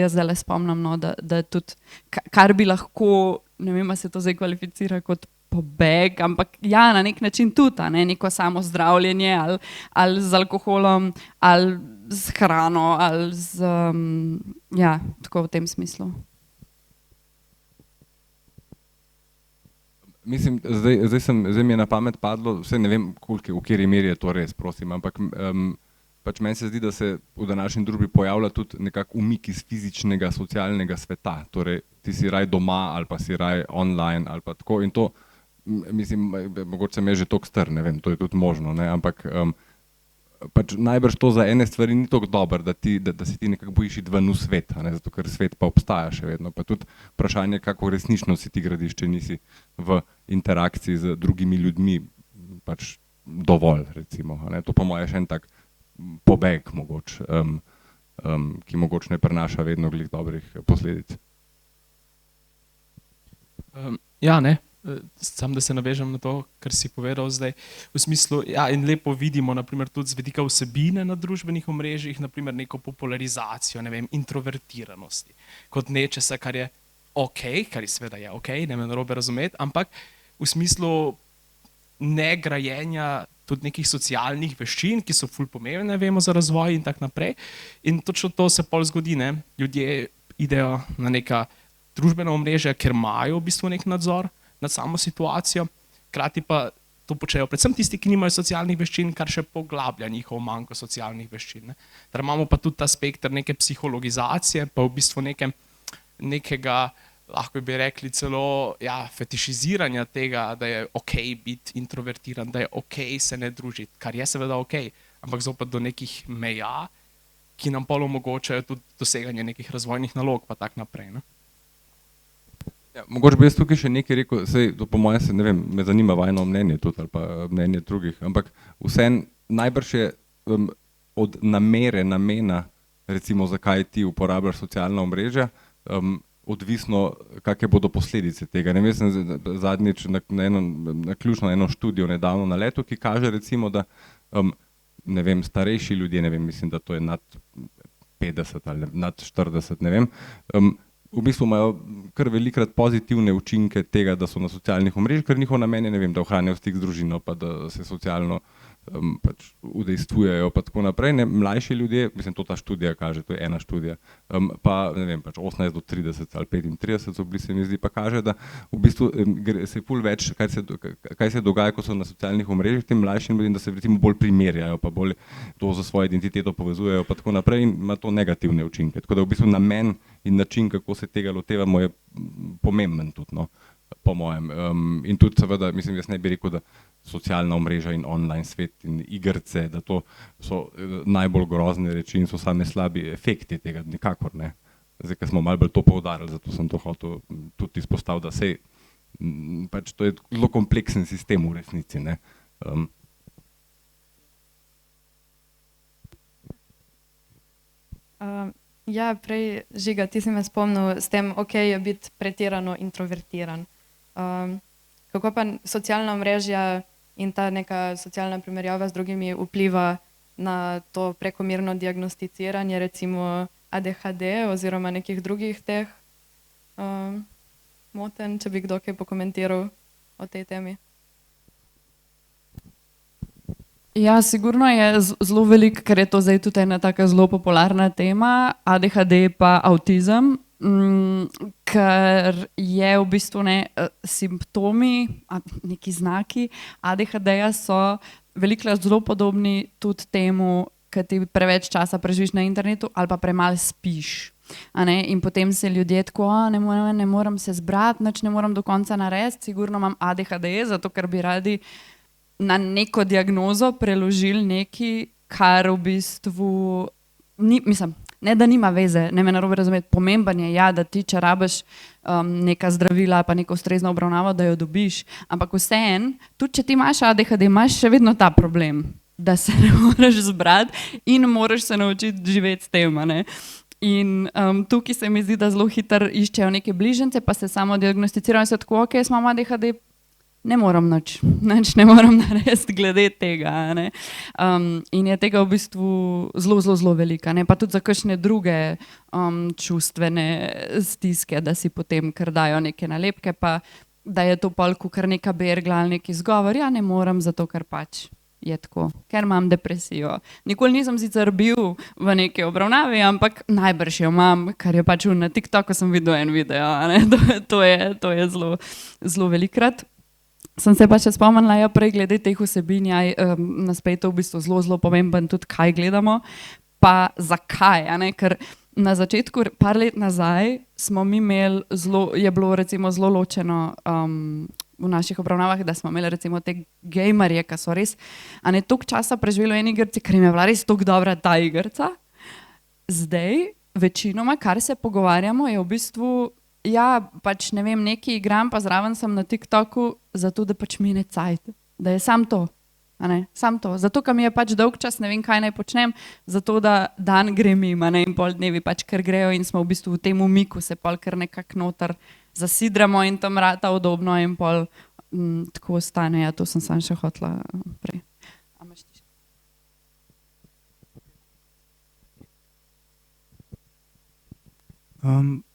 zdajle spomnim, no, da tudi, kar bi lahko, ne vem, a se to zdaj kvalificira kot pobeg, ampak ja, na nek način tudi, a ne, neko samo zdravljenje ali z alkoholom ali z hrano ali z, ja, tako v tem smislu. Mislim, zdaj mi je na pamet padlo, vse ne vem, v kateri meri je to res, prosim, ampak pač meni se zdi, da se v današnji družbi pojavlja tudi nekak umik iz fizičnega, socialnega sveta, torej ti si raj doma ali pa si raj online ali pa tako in to, mislim, mogoče sem jaz že toliko star, ne vem, to je tudi možno, ne, ampak pač najbrž to za ene stvari ni toliko dobro, da si ti nekako bojiš iti ven v svet, ne, zato ker svet pa obstaja še vedno, pa tudi vprašanje, kako resnično si ti gradiš, če nisi v interakciji z drugimi ljudmi pač dovolj, recimo, ne, to po moje še en tak pobeg mogoče, ki mogoče ne prinaša vedno glih dobrih posledic. Ja, ne, sam da se navežem na to, kar si povedal zdaj, v smislu, ja, in lepo vidimo, naprimer, tudi z vidika vsebine na družbenih omrežjih, naprimer neko popularizacijo, ne vem, introvertiranosti, kot nečesa, kar je okej, kar je seveda je okej, ne me narobe razumeti, ampak v smislu negrajenja tudi nekih socialnih veščin, ki so ful pomembne, vemo, za razvoj in tako naprej. In točno to se pol zgodi, ne, ljudje idejo na neka družbena omrežja, ker imajo v bistvu nek nadzor nad samo situacijo, hkrati pa to počejo predvsem tisti, ki nimajo socialnih veščin, kar še poglablja njihov manko socialnih veščin, ne. Ter imamo pa tudi ta spektr neke psihologizacije, pa v bistvu nekega, lahko bi rekli celo, ja, fetišiziranja tega, da je okej biti introvertiran, da je okej se ne družiti, kar je seveda okej, ampak zopet do nekih meja, ki nam pol omogočajo tudi doseganje nekih razvojnih nalog, pa tako naprej, ne. Ja, mogoče bi jaz tukaj še nekaj rekel, saj to po mojem se, ne vem, me zanima vajno mnenje tudi ali pa mnenje drugih, ampak vseeno najbrž je od namena, recimo zakaj ti uporabljaš socialna omrežja, odvisno, kakšne bodo posledice tega. Ne vem, sem zadnjič naključno eno študijo nedavno naletel, ki kaže recimo, da ne vem, starejši ljudje, ne vem, mislim, da to je nad 50 ali nad 40, ne vem, v bistvu imajo kar velikokrat pozitivne učinke tega, da so na socialnih omrežjih, ker njihov namen je, ne vem, da ohranjajo stik z družino, pa da se socialno pač udejstvujejo, pa tako naprej, ne, mlajši ljudje, mislim, to ta študija kaže, to je ena študija, pa ne vem, pač 18 do 30 ali 35 so bili, se mi zdi, pa kaže, da v bistvu se ful več, kaj se dogaja, ko so na socialnih omrežjih, tem mlajšim ljudem, da se recimo bolj primerjajo, pa bolj to za svojo identiteto povezujejo, pa tako naprej in ima to negativne učinke, tako da v bistvu namen in način, kako se tega lotevamo, je pomemben tudi, no, po mojem, in tudi seveda, mislim, jaz ne bi rekel, da socialna omrežja in online svet in igrice, da to so najbolj grozne reči in so same slabi efekti tega, nikakor ne. Zdaj, ker smo malo bolj to poudarili, zato sem to hotel tudi izpostaviti, da sej, pač to je zelo kompleksen sistem v resnici, ne. Ja, prej, Žiga, ti si me spomnil s tem, okej je biti pretirano introvertiran. Kako pa socialna omrežja in ta neka socialna primerjava z drugimi vpliva na to prekomerno diagnosticiranje, recimo ADHD oziroma nekih drugih teh motenj, če bi kdo kaj pokomentiral o tej temi. Ja, sigurno je zelo veliko, ker je to zdaj tudi ena taka zelo popularna tema, ADHD pa avtizem, ker je v bistvu simptomi, neki znaki ADHD-ja so velikokrat zelo podobni tudi temu, ker ti preveč časa preživiš na internetu ali pa premalo spiš. In potem se ljudje tako, ne morem se zbrati, nič ne morem do konca narediti, sigurno imam ADHD, zato ker bi radi na neko diagnozo preložili nekaj, kar v bistvu ni, mislim, ne da nima veze, ne me narobe razumeti, pomemben je, ja, da ti, če rabiš neka zdravila pa neko ustrezno obravnavo, da jo dobiš, ampak vseeno, tudi če ti imaš ADHD, imaš še vedno ta problem, da se ne moreš zbrati in moraš se naučiti živeti s tem, ne. In tukaj se mi zdi, da zelo hitro iščejo neke bližnjice, pa se samo diagnosticirajo in se tako, ok, jaz imam ADHD, ne morem nič ne morem narediti glede tega, ne. In je tega v bistvu zelo velika, ne, pa tudi za kakšne druge čustvene stiske, da si potem kar dajo neke nalepke, pa da je to pol kar neka bergla ali neki izgovor, ja, ne morem, zato ker pač je tako, ker imam depresijo. Nikoli nisem sicer bil v neki obravnavi, ampak najbrž jo imam, ker je pač na TikToku sem videl en video, ne, to je zelo velikrat. Sem se pa še spomnila, ja, prej glede teh vsebin, ja, na spletu v bistvu zelo pomemben tudi, kaj gledamo, pa zakaj, ne, ker na začetku, par let nazaj, smo mi imeli je bilo recimo zelo ločeno v naših obravnavah, da smo imeli recimo te gamerje, ki so res, toliko časa preživeli v eni igrici, ker jim je bila res toliko dobra ta igrica. Zdaj, večinoma, kar se pogovarjamo, je v bistvu, ja, pač ne vem, nekaj igram, pa zraven sem na TikToku, zato da pač mine cajt, da je sam to, sam to. Zato, ker mi je pač dolg čas, ne vem, kaj naj počnem, zato da dan gre mimo, in pol dnevi pač kar grejo in smo v bistvu v tem umiku se pol kar nekako noter zasidramo in tam rata udobno in pol tako ostane, ja, to sem samo še hotela prej.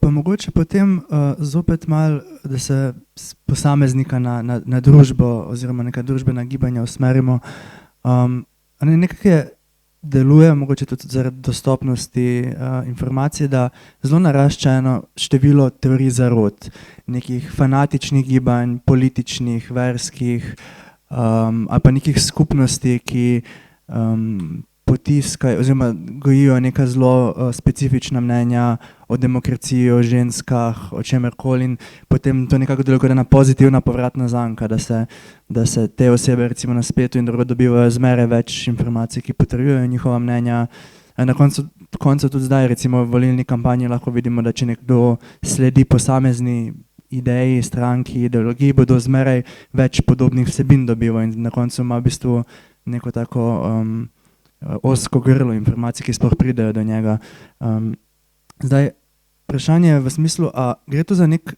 Pa mogoče potem zopet malo, da se posameznika na družbo oziroma neka družbena gibanja usmerimo. Nekako deluje, mogoče tudi zaradi dostopnosti informacij, da zelo narašča eno število teorij zarot, nekih fanatičnih gibanj, političnih, verskih ali pa nekih skupnosti, ki potiskajo oziroma gojijo neka zelo specifična mnenja o demokraciji, o ženskah, o čemerkoli in potem to nekako deluje kot ena pozitivna povratna zanka, da se te osebe recimo na spletu in drugo dobivajo zmeraj več informacij, ki potrjujejo njihova mnenja. Na koncu tudi zdaj recimo v volilni kampanji lahko vidimo, da če nekdo sledi posamezni ideji, stranki, ideologiji, bodo zmeraj več podobnih vsebin dobival in na koncu ima v bistvu neko tako ozko grlo informacij, ki sploh pridejo do njega. Zdaj, vprašanje je v smislu, a gre to za nek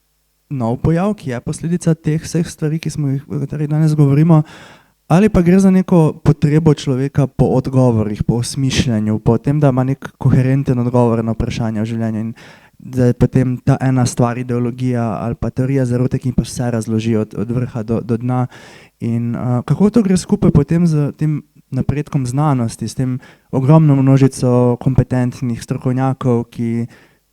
nov pojav, ki je posledica teh vseh stvari, o katerih danes govorimo, ali pa gre za neko potrebo človeka po odgovorih, po osmišljanju, po tem, da ima nek koherenten odgovor na vprašanja v življenju in da je potem ta ena stvar ideologija ali pa teorija zarote, ki pa vse razloži od vrha do dna. In kako to gre skupaj potem z tem napredkom znanosti, s tem ogromno množico kompetentnih strokovnjakov, ki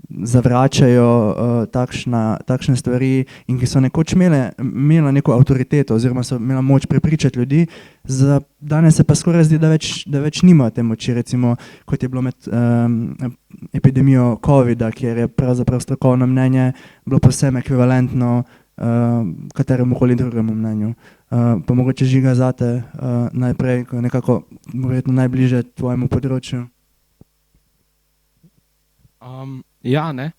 zavračajo takšne stvari in ki so nekoč imela neko avtoriteto oziroma so imela moč prepričati ljudi, danes se pa skoraj zdi, da več nima te moči, recimo kot je bilo med epidemijo covida, kjer je pravzaprav strokovno mnenje bilo povsem ekvivalentno kateremu koli drugemu mnenju. Pa mogoče Žiga zate najprej, nekako verjetno najbliže tvojemu področju. Ja, ne.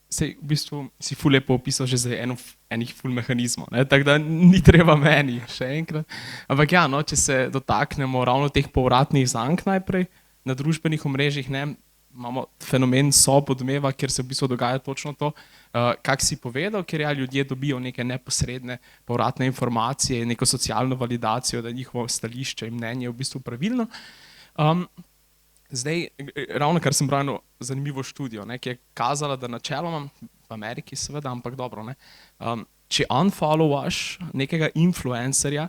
Sej v bistvu si ful lepo opisal že zdaj enih ful mehanizmov, ne, tako da ni treba meni še enkrat. Ampak ja, no, če se dotaknemo ravno teh povratnih zank najprej na družbenih omrežjih, ne, imamo fenomen sobodmeva, kjer se v bistvu dogaja točno to, kak si povedal, ker ja, ljudje dobijo neke neposredne povratne informacije, neko socialno validacijo, da njihovo stališče in mnenje je v bistvu pravilno. Zdaj, ravno kar sem bral zanimivo študijo, ne, ki je kazala, da načeloma, v Ameriki seveda, ampak dobro, ne, če unfollowaš nekega influencerja,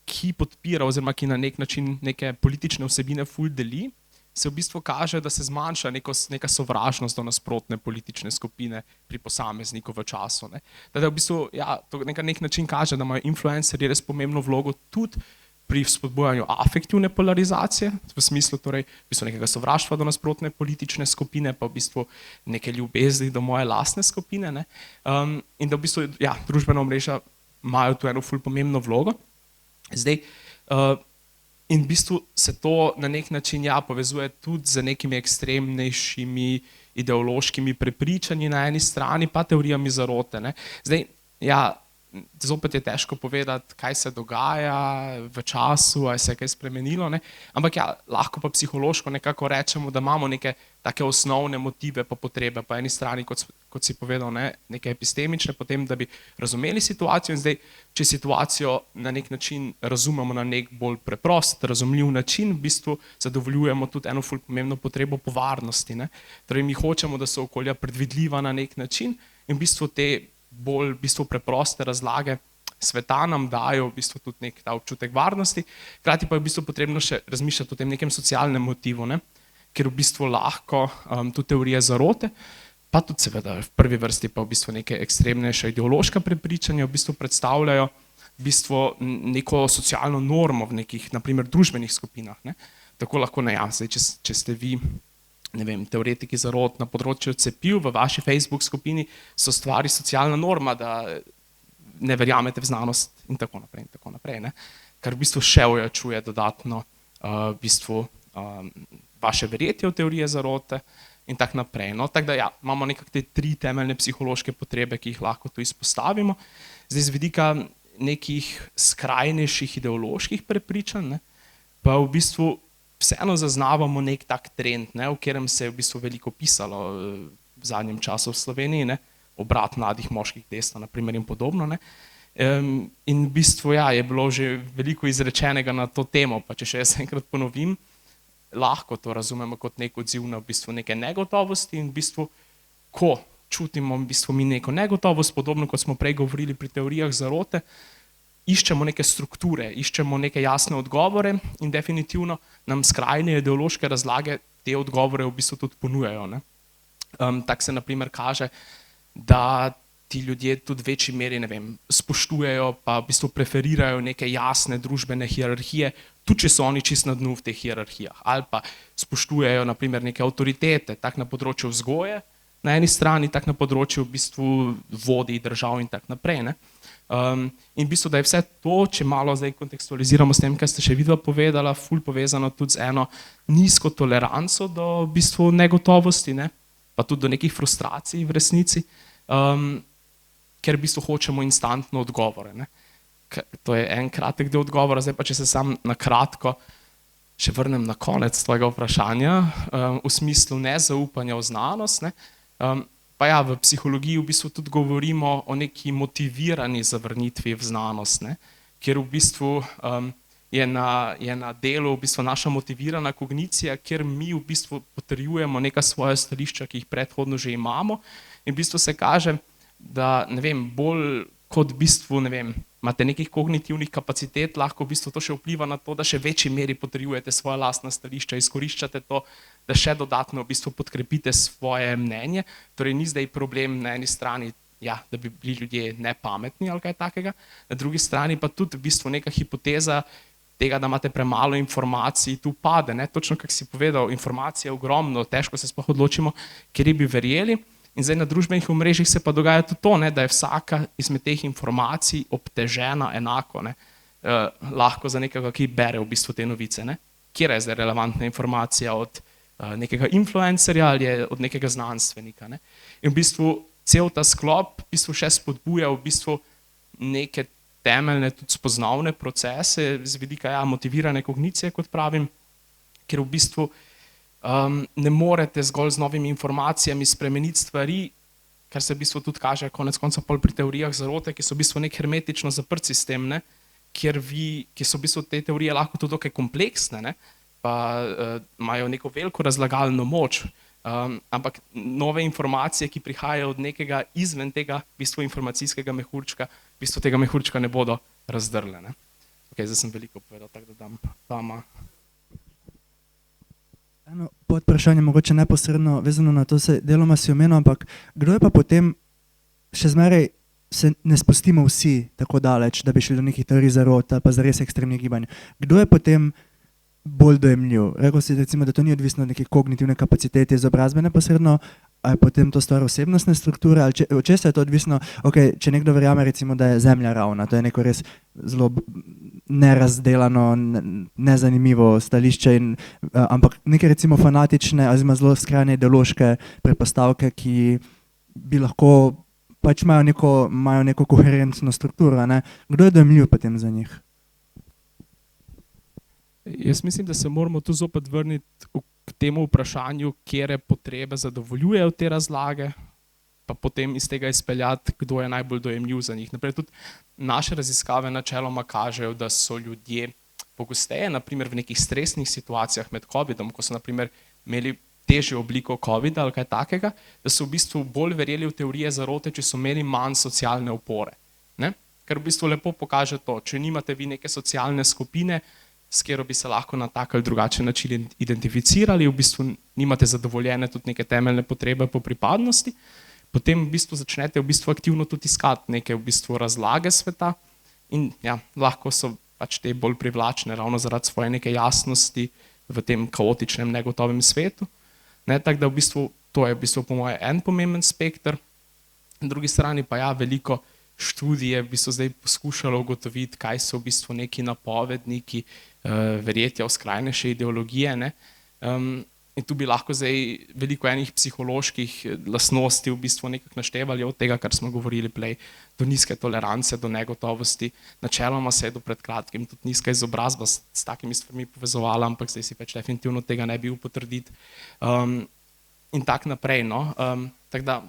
ki podpira oziroma ki na nek način neke politične vsebine ful deli, se v bistvu kaže, da se zmanjša neka sovražnost do nasprotne politične skupine pri posamezniku v času. Ne. Da v bistvu, ja, to na nek način kaže, da imajo influencerji res pomembno vlogo tudi pri spodbujanju afektivne polarizacije, v smislu torej v bistvu nekega sovraštva do nasprotne politične skupine, pa v bistvu neke ljubezni do moje lastne skupine. Ne. In da v bistvu, ja, družbena omrežja imajo tu eno ful pomembno vlogo. Zdaj, in v bistvu se to na nek način povezuje tudi z nekimi ekstremnejšimi ideološkimi prepričanji na eni strani, pa teorijami zarote. Ne. Zdaj, ja, zopet je težko povedati, kaj se dogaja v času, ali se je kaj spremenilo, ne. Ampak ja, lahko pa psihološko nekako rečemo, da imamo neke take osnovne motive pa potrebe. Po eni strani, kot si povedal, ne, neke epistemične, potem, da bi razumeli situacijo in zdaj, če situacijo na nek način razumemo na nek bolj preprost, razumljiv način, v bistvu zadovoljujemo tudi eno ful pomembno potrebo po varnosti. Ne. Torej, mi hočemo, da so okolja predvidljiva na nek način in v bistvu te bolj v bistvu preproste razlage sveta nam dajo v bistvu tudi nek ta občutek varnosti, hkrati pa je v bistvu potrebno še razmišljati o tem nekem socialnem motivu, ne? Ker v bistvu lahko tudi teorije zarote, pa tudi seveda v prvi vrsti pa v bistvu neke ekstremnejše ideološka prepričanja v bistvu predstavljajo v bistvu neko socialno normo v nekih, naprimer, družbenih skupinah. Ne? Tako lahko če ste vi, ne vem, teoretiki zarot na področju cepiv, v vaši Facebook skupini so stvari socialna norma, da ne verjamete v znanost in tako naprej, ne? Kar v bistvu še ojačuje dodatno v bistvu vaše verjetje v teorije zarote in tako naprej. No, tako da ja, imamo nekako te 3 temeljne psihološke potrebe, ki jih lahko tu izpostavimo. Zdaj z vidika nekih skrajnejših ideoloških prepričanj, ne, pa v bistvu vseeno zaznavamo nek tak trend, ne, v katerem se je v bistvu veliko pisalo v zadnjem času v Sloveniji, ne, obrat mladih moških desno, naprimer in podobno. Ne. In v bistvu ja, je bilo že veliko izrečenega na to temo, pa če še jaz enkrat ponovim, lahko to razumemo kot nek odziv na v bistvu neke negotovosti in v bistvu, ko čutimo v bistvu mi neko negotovost, podobno kot smo prej govorili pri teorijah zarote, iščemo neke strukture, iščemo neke jasne odgovore in definitivno nam skrajne ideološke razlage te odgovore v bistvu tudi ponujajo. Tako se naprimer kaže, da ti ljudje tudi v večji meri, ne vem, spoštujejo pa v bistvu preferirajo neke jasne družbene hierarhije, tudi če so oni čisto na dnu v teh hierarhijah. Ali pa spoštujejo naprimer neke avtoritete, tako na področju vzgoje na eni strani, tako na področju v bistvu vodij držav in tako naprej. Ne. In v bistvu, da je vse to, če malo zdaj kontekstualiziramo s tem, kar ste še vidva povedala, ful povezano tudi z eno nizko toleranco do v bistvu negotovosti, ne? Pa tudi do nekih frustracij v resnici, ker v bistvu hočemo instantno odgovore. Ne? To je en kratek del odgovora, zdaj pa če se sam na kratko še vrnem na konec tvojega vprašanja, v smislu nezaupanja v znanost, ne? Pa ja, v psihologiji v bistvu tudi govorimo o neki motivirani zavrnitvi v znanost, ne? Kjer v bistvu je na delu v bistvu naša motivirana kognicija, kjer mi v bistvu potrjujemo neka svoja stališča, ki jih predhodno že imamo in v bistvu se kaže, da ne vem, bolj kot v bistvu, ne vem, imate nekih kognitivnih kapacitet, lahko v bistvu to še vpliva na to, da še večji meri potrjujete svoja lastna stališča, izkoriščate to, da še dodatno v bistvu podkrepite svoje mnenje. Torej ni zdaj problem na eni strani, ja, da bi bili ljudje nepametni ali kaj takega, na drugi strani pa tudi v bistvu neka hipoteza tega, da imate premalo informacij, tu pade, ne? Točno kak si povedal, informacije je ogromno, težko se sploh odločimo, kjer bi verjeli. In zdaj na družbenih omrežjih se pa dogaja tudi to, ne, da je vsaka izmed teh informacij obtežena enako, ne, lahko za nekoga, ki bere v bistvu te novice. Ne. Kjer je zdaj relevantna informacija od nekega influencerja ali je od nekega znanstvenika. Ne. In v bistvu cel ta sklop v bistvu še spodbuja v bistvu neke temeljne tudi spoznavne procese z vidika motivirane kognicije, kot pravim, ker v bistvu ne morete zgolj z novimi informacijami spremeniti stvari, kar se v bistvu tudi kaže konec konca pol pri teorijah zarote, ki so v bistvu nek hermetično zaprt sistem, ne, kjer so v bistvu te teorije lahko tudi dokaj kompleksne, ne, pa imajo neko veliko razlagalno moč, ampak nove informacije, ki prihajajo od nekega izven tega v bistvu informacijskega mehurčka, v bistvu tega mehurčka ne bodo razdrle. Ne? Okay, zdaj sem veliko povedal, tako da dam vama. Eno podvprašanje, mogoče neposredno vezano na to, se deloma si omenil, ampak kdo je pa potem, še zmeraj se ne spustimo vsi tako daleč, da bi šli do nekih teorij zarot ali pa za res ekstremnih gibanj. Kdo je potem bolj dojemljiv? Rekel si recimo, da to ni odvisno od neke kognitivne kapacitete izobrazbe neposredno, ali je potem to stvar osebnostne strukture, ali od česa je to odvisno? Okay, če nekdo verjame recimo, da je Zemlja ravna, to je neko res zelo nerazdelano, nezanimivo stališče, ampak neke recimo fanatične, oziroma zelo skrajne ideološke predpostavke, ki bi lahko pač imajo neko koherentno strukturo. Ne? Kdo je dojemljiv potem za njih? Jaz mislim, da se moramo tu zopet vrniti k temu vprašanju, kje potrebe zadovoljujejo te razlage, pa potem iz tega izpeljati, kdo je najbolj dojemljiv za njih. Naprej, tudi naše raziskave načeloma kažejo, da so ljudje pogosteje, naprimer v nekih stresnih situacijah med COVID-om, ko so naprimer imeli težjo obliko COVID-a ali kaj takega, da so v bistvu bolj verjeli v teorije zarote, če so imeli manj socialne opore. Ne? Ker v bistvu lepo pokaže to, če nimate vi neke socialne skupine, s katero bi se lahko na tak ali drugačen način identificirali, v bistvu nimate zadovoljene tudi neke temeljne potrebe po pripadnosti, potem v bistvu začnete v bistvu aktivno tudi iskati neke v bistvu razlage sveta in ja, lahko so pač te bolj privlačne ravno zaradi svoje neke jasnosti v tem kaotičnem, negotovem svetu. Ne, tako da v bistvu to je v bistvu po moje en pomemben spekter. Na drugi strani pa ja, veliko študije v bistvu zdaj poskušalo ugotoviti, kaj so v bistvu neki napovedniki verjetja v skrajnejše ideologije. Ne? In tu bi lahko zdaj veliko enih psiholoških lastnosti v bistvu nekako naštevali od tega, kar smo govorili prej, do nizke tolerance, do negotovosti. Načeloma se je do pred kratkim tudi nizka izobrazba s takimi stvarmi povezovala, ampak zdaj si pač definitivno tega ne bi upotrditi. In tak naprej. No? Tako da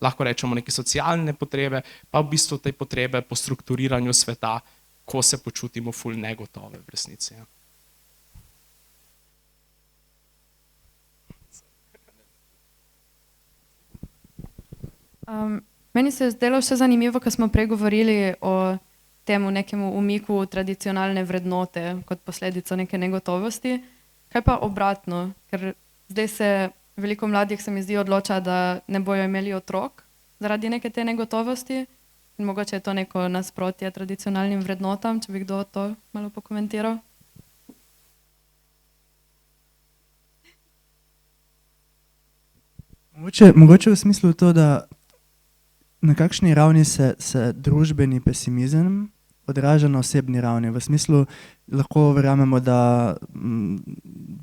lahko rečemo neke socialne potrebe, pa v bistvu te potrebe po strukturiranju sveta, ko se počutimo ful negotove v resnici. Ja. Meni se je zdelo še zanimivo, ko smo prej govorili o temu nekemu umiku tradicionalne vrednote kot posledico neke negotovosti. Kaj pa obratno? Ker zdaj se veliko mladih se mi zdi odloča, da ne bojo imeli otrok zaradi neke te negotovosti. In mogoče je to neko nasprotje tradicionalnim vrednotam, če bi kdo to malo pokomentiral. Mogoče v smislu to, da na kakšni ravni se družbeni pesimizem odraža na osebni ravni. V smislu lahko verjamemo, da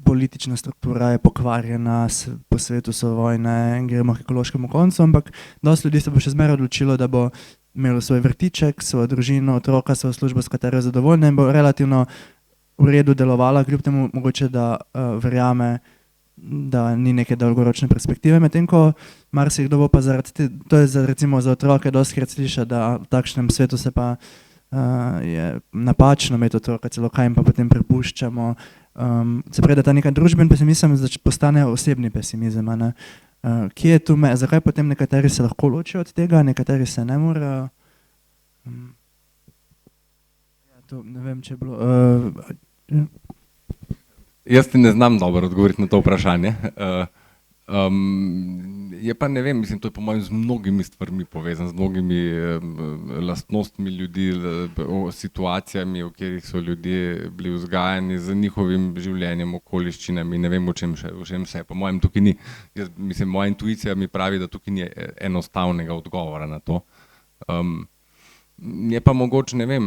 politična struktura je pokvarjena, po svetu so vojne, gremo k ekološkemu koncu, ampak dosti ljudi se bo še zmeraj odločilo, da bo imelo svoj vrtiček, svojo družino, otroka, svojo službo, s katero je zadovoljna in bo relativno v redu delovala, kljub temu mogoče, da verjame, da ni neke dolgoročne perspektive, medtem ko marsikdo bo pa to je recimo za otroke dostikrat sliša, da v takšnem svetu se pa je napačno imeti otroka, celo kaj jim pa potem prepuščamo. Se pravi, da ta neka družben pesimizem postane osebni pesimizem. Ne? Kje je tu zakaj potem nekateri se lahko ločijo od tega, nekateri se ne morejo? Ne vem, če je bilo... Jaz ti ne znam dobro odgovoriti na to vprašanje. Je pa ne vem, mislim, to je po mojem z mnogimi stvarmi povezan, z mnogimi lastnostmi ljudi, situacijami, v katerih so ljudje bili vzgajani, z njihovim življenjem, okoliščinami, ne vem o čem vse. Po mojem tukaj ni, mislim, moja intuicija mi pravi, da tukaj ni enostavnega odgovora na to. Je pa mogoče, ne vem,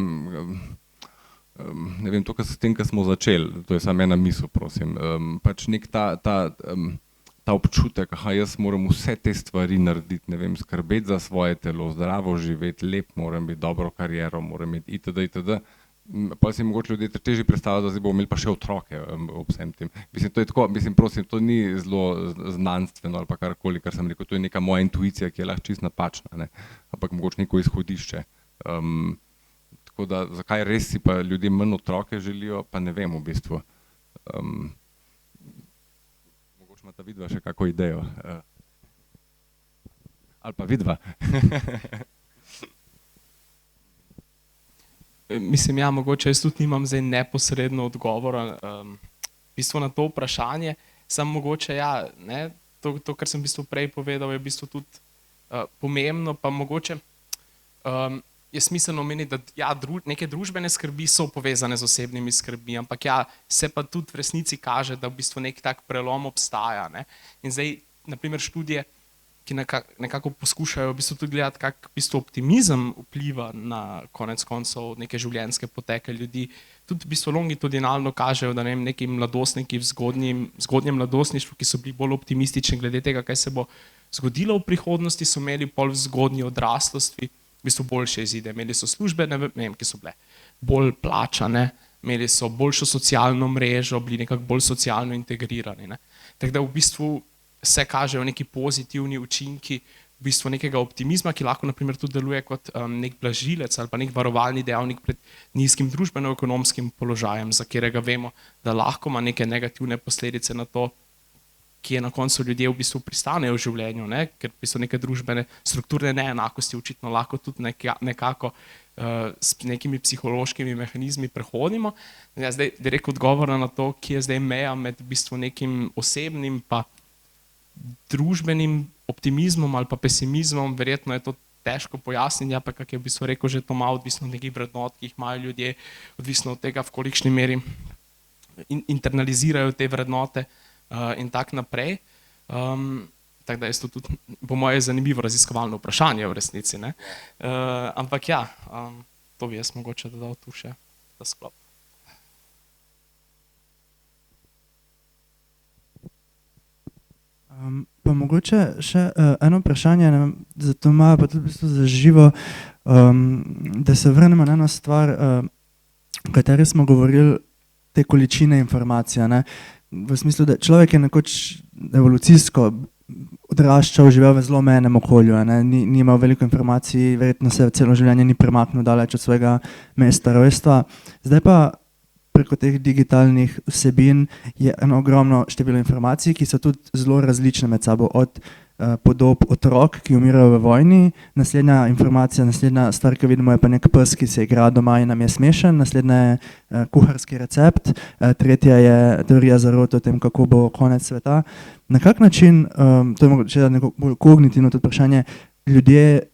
to, s tem, kar smo začeli, to je samo ena misel, prosim, pač nek ta občutek, jaz moram vse te stvari narediti, ne vem, skrbeti za svoje telo, zdravo živeti, lep moram biti, dobro kariero moram imeti, itd. Pa si mogoče ljudje težje predstavljajo, da zdaj bomo imeli pa še otroke ob vsem tem. Mislim, to je tako, prosim, to ni zelo znanstveno ali pa karkoli, kar sem rekel, to je neka moja intuicija, ki je lahko čisto napačna, ne, ampak mogoče neko izhodišče. Tako da, zakaj res si pa ljudje manj otroke želijo, pa ne vem v bistvu. imata vidva še kako idejo? Ali pa vidva? Mislim, ja, mogoče jaz tudi nimam zdaj neposredno odgovora v bistvu na to vprašanje, samo mogoče ja, ne, to, kar sem v bistvu prej povedal, je v bistvu tudi pomembno, pa mogoče je smiselno omeniti, da ja, neke družbene skrbi so povezane z osebnimi skrbmi, ampak ja, se pa tudi v resnici kaže, da v bistvu nek tak prelom obstaja, ne. In zdaj, na primer, študije, ki nekako poskušajo v bistvu tudi gledati, kak v bistvu optimizem vpliva na konec koncev neke življenjske poteke ljudi, tudi v bistvu longitudinalno kažejo, da ne vem, neki mladostniki v zgodnjem mladostništvu, ki so bili bolj optimistični glede tega, kaj se bo zgodilo v prihodnosti, so imeli pol v zgodnji odraslosti v bistvu boljše izide. Imeli so službe, ne vem, ki so bile bolj plačane, imeli so boljšo socialno mrežo, bili nekako bolj socialno integrirani, ne. Tako da v bistvu se kažejo neki pozitivni učinki v bistvu nekega optimizma, ki lahko na primer tudi deluje kot nek blažilec ali pa nek varovalni dejavnik pred nizkim družbeno-ekonomskim položajem, za katerega vemo, da lahko ima neke negativne posledice na to, kje na koncu ljudje v bistvu pristanejo v življenju, ne? Ker v bistvu neke družbene strukturne neenakosti očitno lahko tudi nekako s nekimi psihološkimi mehanizmi prehodimo. Ja, zdaj direkt odgovora na to, kje je zdaj meja med v bistvu nekim osebnim pa družbenim optimizmom ali pa pesimizmom, verjetno je to težko pojasniti, ja, pa kak je v bistvu rekel že Toma, odvisno od nekih vrednot, ki jih imajo ljudje, odvisno od tega, v kolikšni meri internalizirajo te vrednote in tak naprej. Tako da je to tudi po moje zanimivo raziskovalno vprašanje v resnici, ne. Ampak ja, to bi jaz mogoče dodal tu še ta sklop. Pa mogoče še eno vprašanje za Toma, pa tudi v bistvu za Živo, da se vrnemo na eno stvar, o kateri smo govorili, te količine informacije, ne. V smislu, da človek je nekoč evolucijsko odraščal, živel v zelo omejenem okolju, ne, ni imel veliko informacij, verjetno se celo življenje ni premaknil daleč od svojega mesta rojstva. Zdaj pa preko teh digitalnih vsebin je eno ogromno število informacij, ki so tudi zelo različne med sabo, od podob otrok, ki umirajo v vojni, naslednja informacija, naslednja stvar, ki vidimo, je pa nek pes, ki se igra doma in nam je smešen, naslednja je kuharski recept, tretja je teorija zarote o tem, kako bo konec sveta. Na kak način, to je mogoče neko bolj kognitivno tudi vprašanje, ljudje,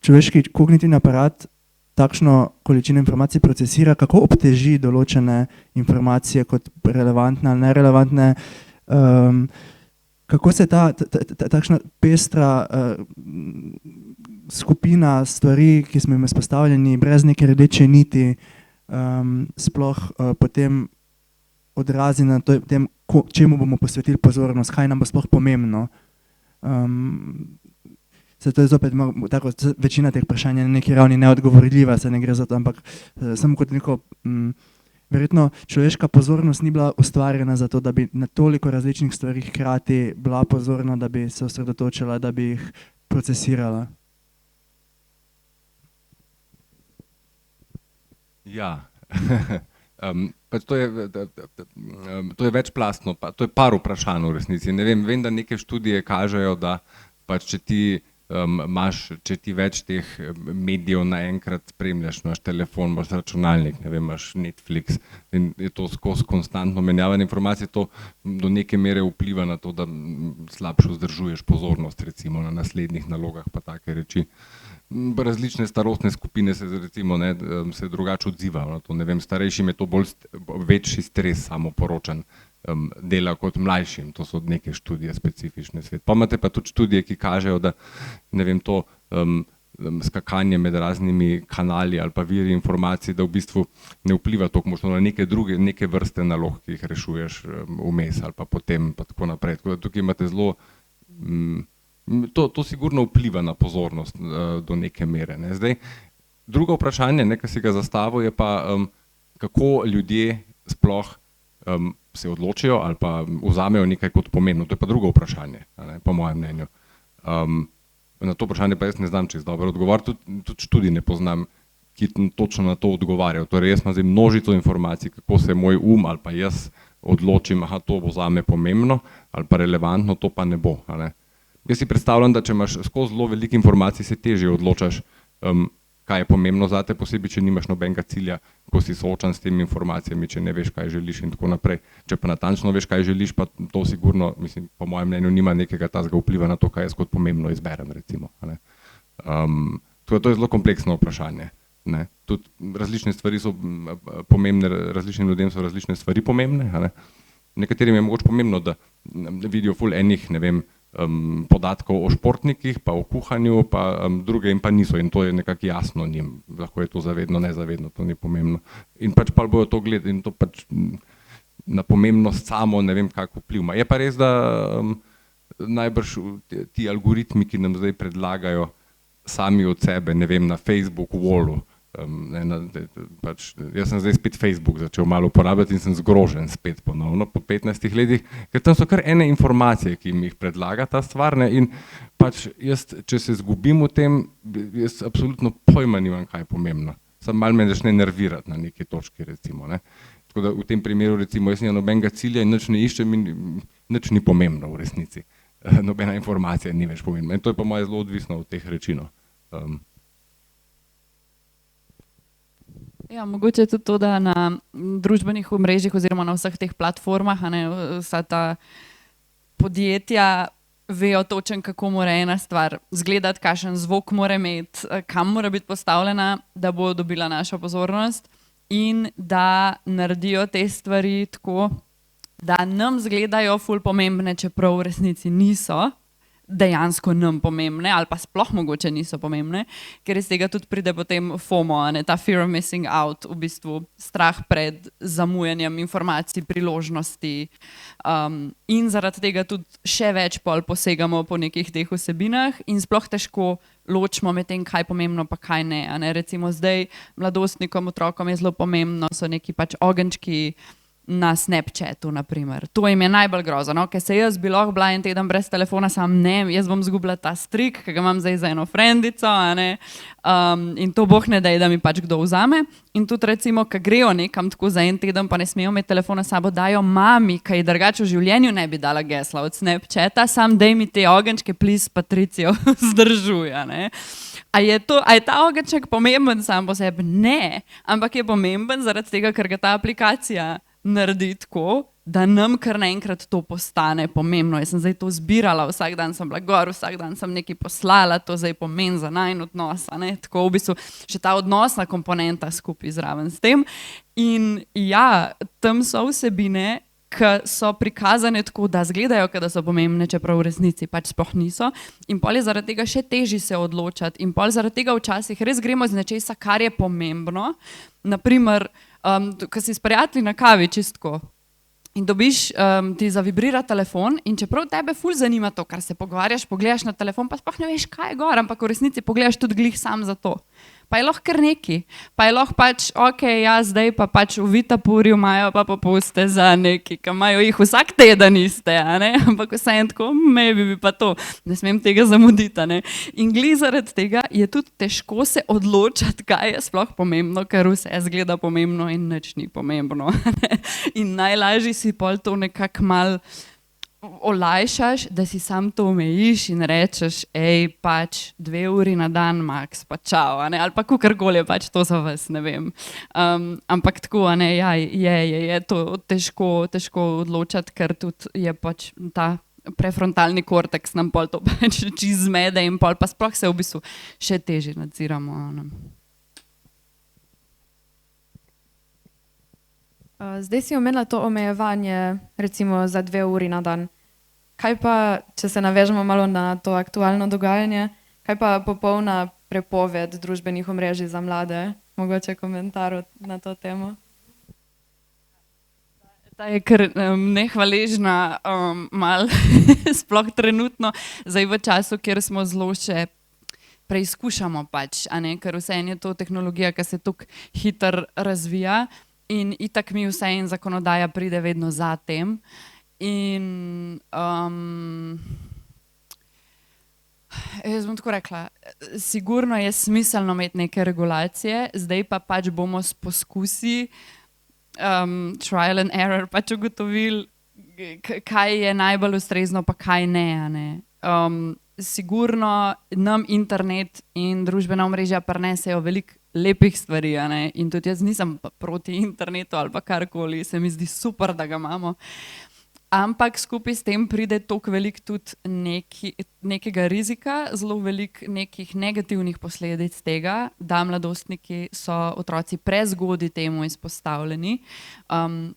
človeški kognitivni aparat takšno količino informacij procesira, kako obteži določene informacije kot relevantne ali nerelevantne, kako se takšna pestra skupina stvari, ki smo jim izpostavljeni, brez neke rdeče niti, sploh potem odrazi na tem, čemu bomo posvetili pozornost, kaj nam bo sploh pomembno. To je zopet tako, večina teh vprašanj je na neki ravni neodgovorljiva, se ne gre za to, ampak samo kot neko, verjetno človeška pozornost ni bila ustvarjena za to, da bi na toliko različnih stvarih hkrati bila pozorna, da bi se osredotočila, da bi jih procesirala. Ja, pač to je večplastno, to je par vprašanj v resnici. Ne vem, da neke študije kažejo, da pač če ti več teh medijev naenkrat spremljaš, imaš telefon, imaš računalnik, ne vem, imaš Netflix in je to skozi konstantno menjavanje informacij, to do neke mere vpliva na to, da slabše vzdržuješ pozornost recimo na naslednjih nalogah pa take reči. Različne starostne skupine se recimo se drugače odzivajo na to, ne vem, starejšim je to večji stres samoporočan dela kot mlajšim, to so neke študije specifične svet. Pa imate pa tudi študije, ki kažejo, da ne vem, to skakanje med raznimi kanali ali pa viri informacij, da v bistvu ne vpliva toliko močno na neke vrste nalog, ki jih rešuješ vmes ali pa potem pa tako naprej. Tako da tukaj imate zelo, to sigurno vpliva na pozornost do neke mere. Zdaj, drugo vprašanje, ki si ga zastavil, je pa kako ljudje sploh se odločijo ali pa vzamejo nekaj kot pomembno. To je pa drugo vprašanje, po mojem mnenju. Na to vprašanje pa jaz ne znam čisto dobro odgovoriti, tudi študij ne poznam, ki točno na to odgovarjajo. Torej jaz imam zdaj množico informacij, kako se moj ali pa jaz odločim, aha, to bo zame pomembno ali pa relevantno, to pa ne bo. A ne. Jaz si predstavljam, da če imaš skozi zelo veliko informacij, se težje odločaš, kaj je pomembno zate, posebej, če nimaš nobenega cilja, ko si soočan s temi informacijami, če ne veš, kaj želiš in tako naprej. Če pa natančno veš, kaj želiš, pa to sigurno, mislim, po mojem mnenju, nima nekega tazga vpliva na to, kaj jaz kot pomembno izberem, recimo. A ne. To je zelo kompleksno vprašanje. Ne. Tudi različne stvari so pomembne, različnim ljudem so različne stvari pomembne. A ne. Nekaterim je mogoče pomembno, da vidijo ful enih, ne vem, podatkov o športnikih, pa o kuhanju, pa druge in pa niso in to je nekako jasno njim, lahko je to zavedno, nezavedno, to ni pomembno. In pač pa bojo to gledali in to pač na pomembnost samo ne vem kako vpliv. Je pa res, da najbrž ti algoritmi, ki nam zdaj predlagajo sami od sebe, ne vem, na Facebook wallu, pač, jaz sem zdaj spet Facebook začel malo uporabljati in sem zgrožen spet ponovno po 15 letih, ker tam so kar ene informacije, ki mi jih predlaga ta stvar, ne, in pač jaz, če se zgubim v tem, jaz absolutno pojma nimam, kaj je pomembno. Samo malo me začne nervirati na neki točki, recimo, ne. Tako da v tem primeru, recimo, jaz nimam nobenega cilja in nič ne iščem in nič ni pomembno v resnici. Nobena informacija ni več pomembna in to je pa moje zelo odvisno od teh reči, no. Ja, mogoče je tudi to, da na družbenih omrežjih oziroma na vseh teh platformah, a ne, vsa ta podjetja vejo točno, kako mora ena stvar izgledati, kakšen zvok mora imeti, kam mora biti postavljena, da bo dobila našo pozornost in da naredijo te stvari tako, da nam izgledajo ful pomembne, čeprav v resnici niso dejansko nam pomembne ali pa sploh mogoče niso pomembne, ker iz tega tudi pride potem FOMO, ne, ta fear of missing out, v bistvu strah pred zamujanjem informacij, priložnosti in zaradi tega tudi še več pol posegamo po nekih teh vsebinah in sploh težko ločimo med tem, kaj je pomembno pa kaj ne, a ne. Recimo zdaj mladostnikom, otrokom je zelo pomembno, so neki pač ogenčki na Snapchatu, na primer. To jim je najbolj grozno, no? Ker se jaz bi lahko bila en teden brez telefona, sam ne, jaz bom izgubila ta strik, ki ga imam zdaj za eno frendico, a ne, in to boh ne daj, da mi pač kdo vzame. In tudi recimo, ko grejo nekam tako za en teden, pa ne smejo imeti telefona s sabo, dajo mami, ki ji drugače v življenju ne bi dala gesla od Snapchata, sam daj mi te ogenčke, please, Patricijo, zdržuj, a ne. A je ta ogenček pomemben sam po sebi? Ne, ampak je pomemben zaradi tega, ker ga ta aplikacija naredi tako, da nam kar naenkrat to postane pomembno. Jaz sem zdaj to zbirala, vsak dan sem bila gor, vsak dan sem nekaj poslala, to zdaj pomeni za najin odnos, a ne, tako v bistvu še ta odnosna komponenta skupaj zraven s tem. In ja, tam so vsebine, ki so prikazane tako, da izgledajo, da so pomembne, čeprav v resnici pač sploh niso. In pol je zaradi tega še težje se odločati in pol zaradi tega včasih res gremo z nečesa, kar je pomembno. Naprimer, ko si s prijatelji na kavi čistko in dobiš, ti zavibrira telefon in čeprav tebe ful zanima to, kar se pogovarjaš, pogledaš na telefon, pa sploh ne veš, kaj je gor, ampak v resnici pogledaš tudi glih sam za to. Pa je lahko kar neki, pa je lahko pač, ok, ja, zdaj pa pač v Vitapurju imajo pa popuste za neki, ki imajo jih vsak teden iste, a ne, ampak vsem tako, maybe bi pa to, ne smem tega zamuditi, a ne. In glih zaradi tega je tudi težko se odločati, kaj je sploh pomembno, ker vse zgleda pomembno in nič ni pomembno, a ne. In najlažje si pol to nekako mal olajšaš, da si sam to omejiš in rečeš, ej, pač 2 uri na dan max, pa čau, a ne, ali pa kakorkoli je pač to za vas, ne vem. Ampak tako, a ne, ja, je to težko odločati, ker tudi je pač ta prefrontalni korteks nam pol to pač čist zmede in pol pa sploh se v bistvu še težje nadziramo, a ne. Zdaj si omenila to omejevanje recimo za 2 uri na dan. Kaj pa, če se navežemo malo na to aktualno dogajanje, kaj pa popolna prepoved družbenih omrežij za mlade? Mogoče komentar na to temo? Ta je kar nehvaležna malo, sploh trenutno, zdaj v času, kjer smo zelo še preizkušamo pač, a ne, ker vseeno je to tehnologija, ki se tako hitro razvija. In itak mi vse in zakonodaja pride vedno za tem. In jaz bom tako rekla, sigurno je smiselno imeti neke regulacije, zdaj pa pač bomo s poskusi trial and error pač ugotovili, kaj je najbolj ustrezno, pa kaj ne. A ne. Sigurno nam internet in družbena omrežja prinesejo veliko lepih stvari, a ne. In tudi jaz nisem proti internetu ali pa karkoli, se mi zdi super, da ga imamo. Ampak skupaj s tem pride toliko veliko tudi nekega rizika, zelo veliko nekih negativnih posledic tega, da mladostniki so otroci prezgodaj temu izpostavljeni.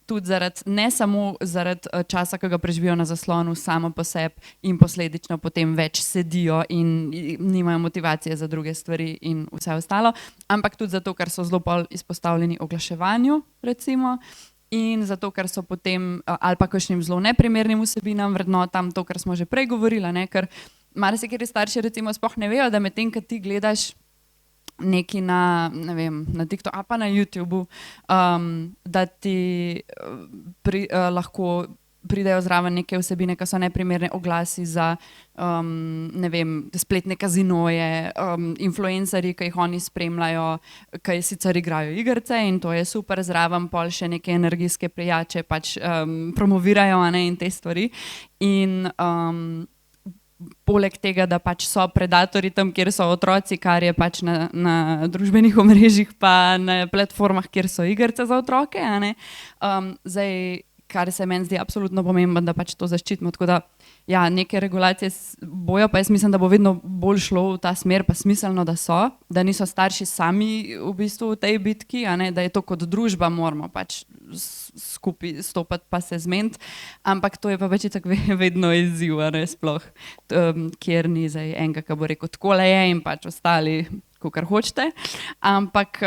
Tudi ne samo zaradi časa, ki ga preživijo na zaslonu samo po sebi in posledično potem več sedijo in nimajo motivacije za druge stvari in vse ostalo, ampak tudi zato, ker so zelo bolj izpostavljeni oglaševanju, recimo, in zato, ker so potem ali pa kakšnim zelo neprimernim vsebinam, vrednotam, to, kar smo že prej govorili, ne? Ker marsikateri starši recimo sploh ne vejo, da medtem, ko ti gledaš nekaj na, ne vem, na TikToku ali pa na YouTubu, da ti lahko pridejo zraven neke vsebine, ki so neprimerne, oglasi za ne vem, spletne kazinoje, influencerji, ki jih oni spremljajo, ki sicer igrajo igrice in to je super, zraven pol še neke energijske pijače pač promovirajo, a ne, in te stvari. In poleg tega, da pač so predatorji tam, kjer so otroci, kar je pač na družbenih omrežjih pa na platformah, kjer so igrice za otroke, a ne. Zdaj, kar se meni zdi absolutno pomembno, da pač to zaščitimo. Tako da, ja, neke regulacije bojo, pa jaz mislim, da bo vedno bolj šlo v ta smer, pa smiselno, da so, da niso starši sami v bistvu v tej bitki, a ne, da je to kot družba moramo pač skupaj stopati pa se zmeniti, ampak to je pa pač tako vedno izziv, a ne, sploh, kjer ni zdaj enega, ki bo rekel, takole je in pač ostali, kakor hočete, ampak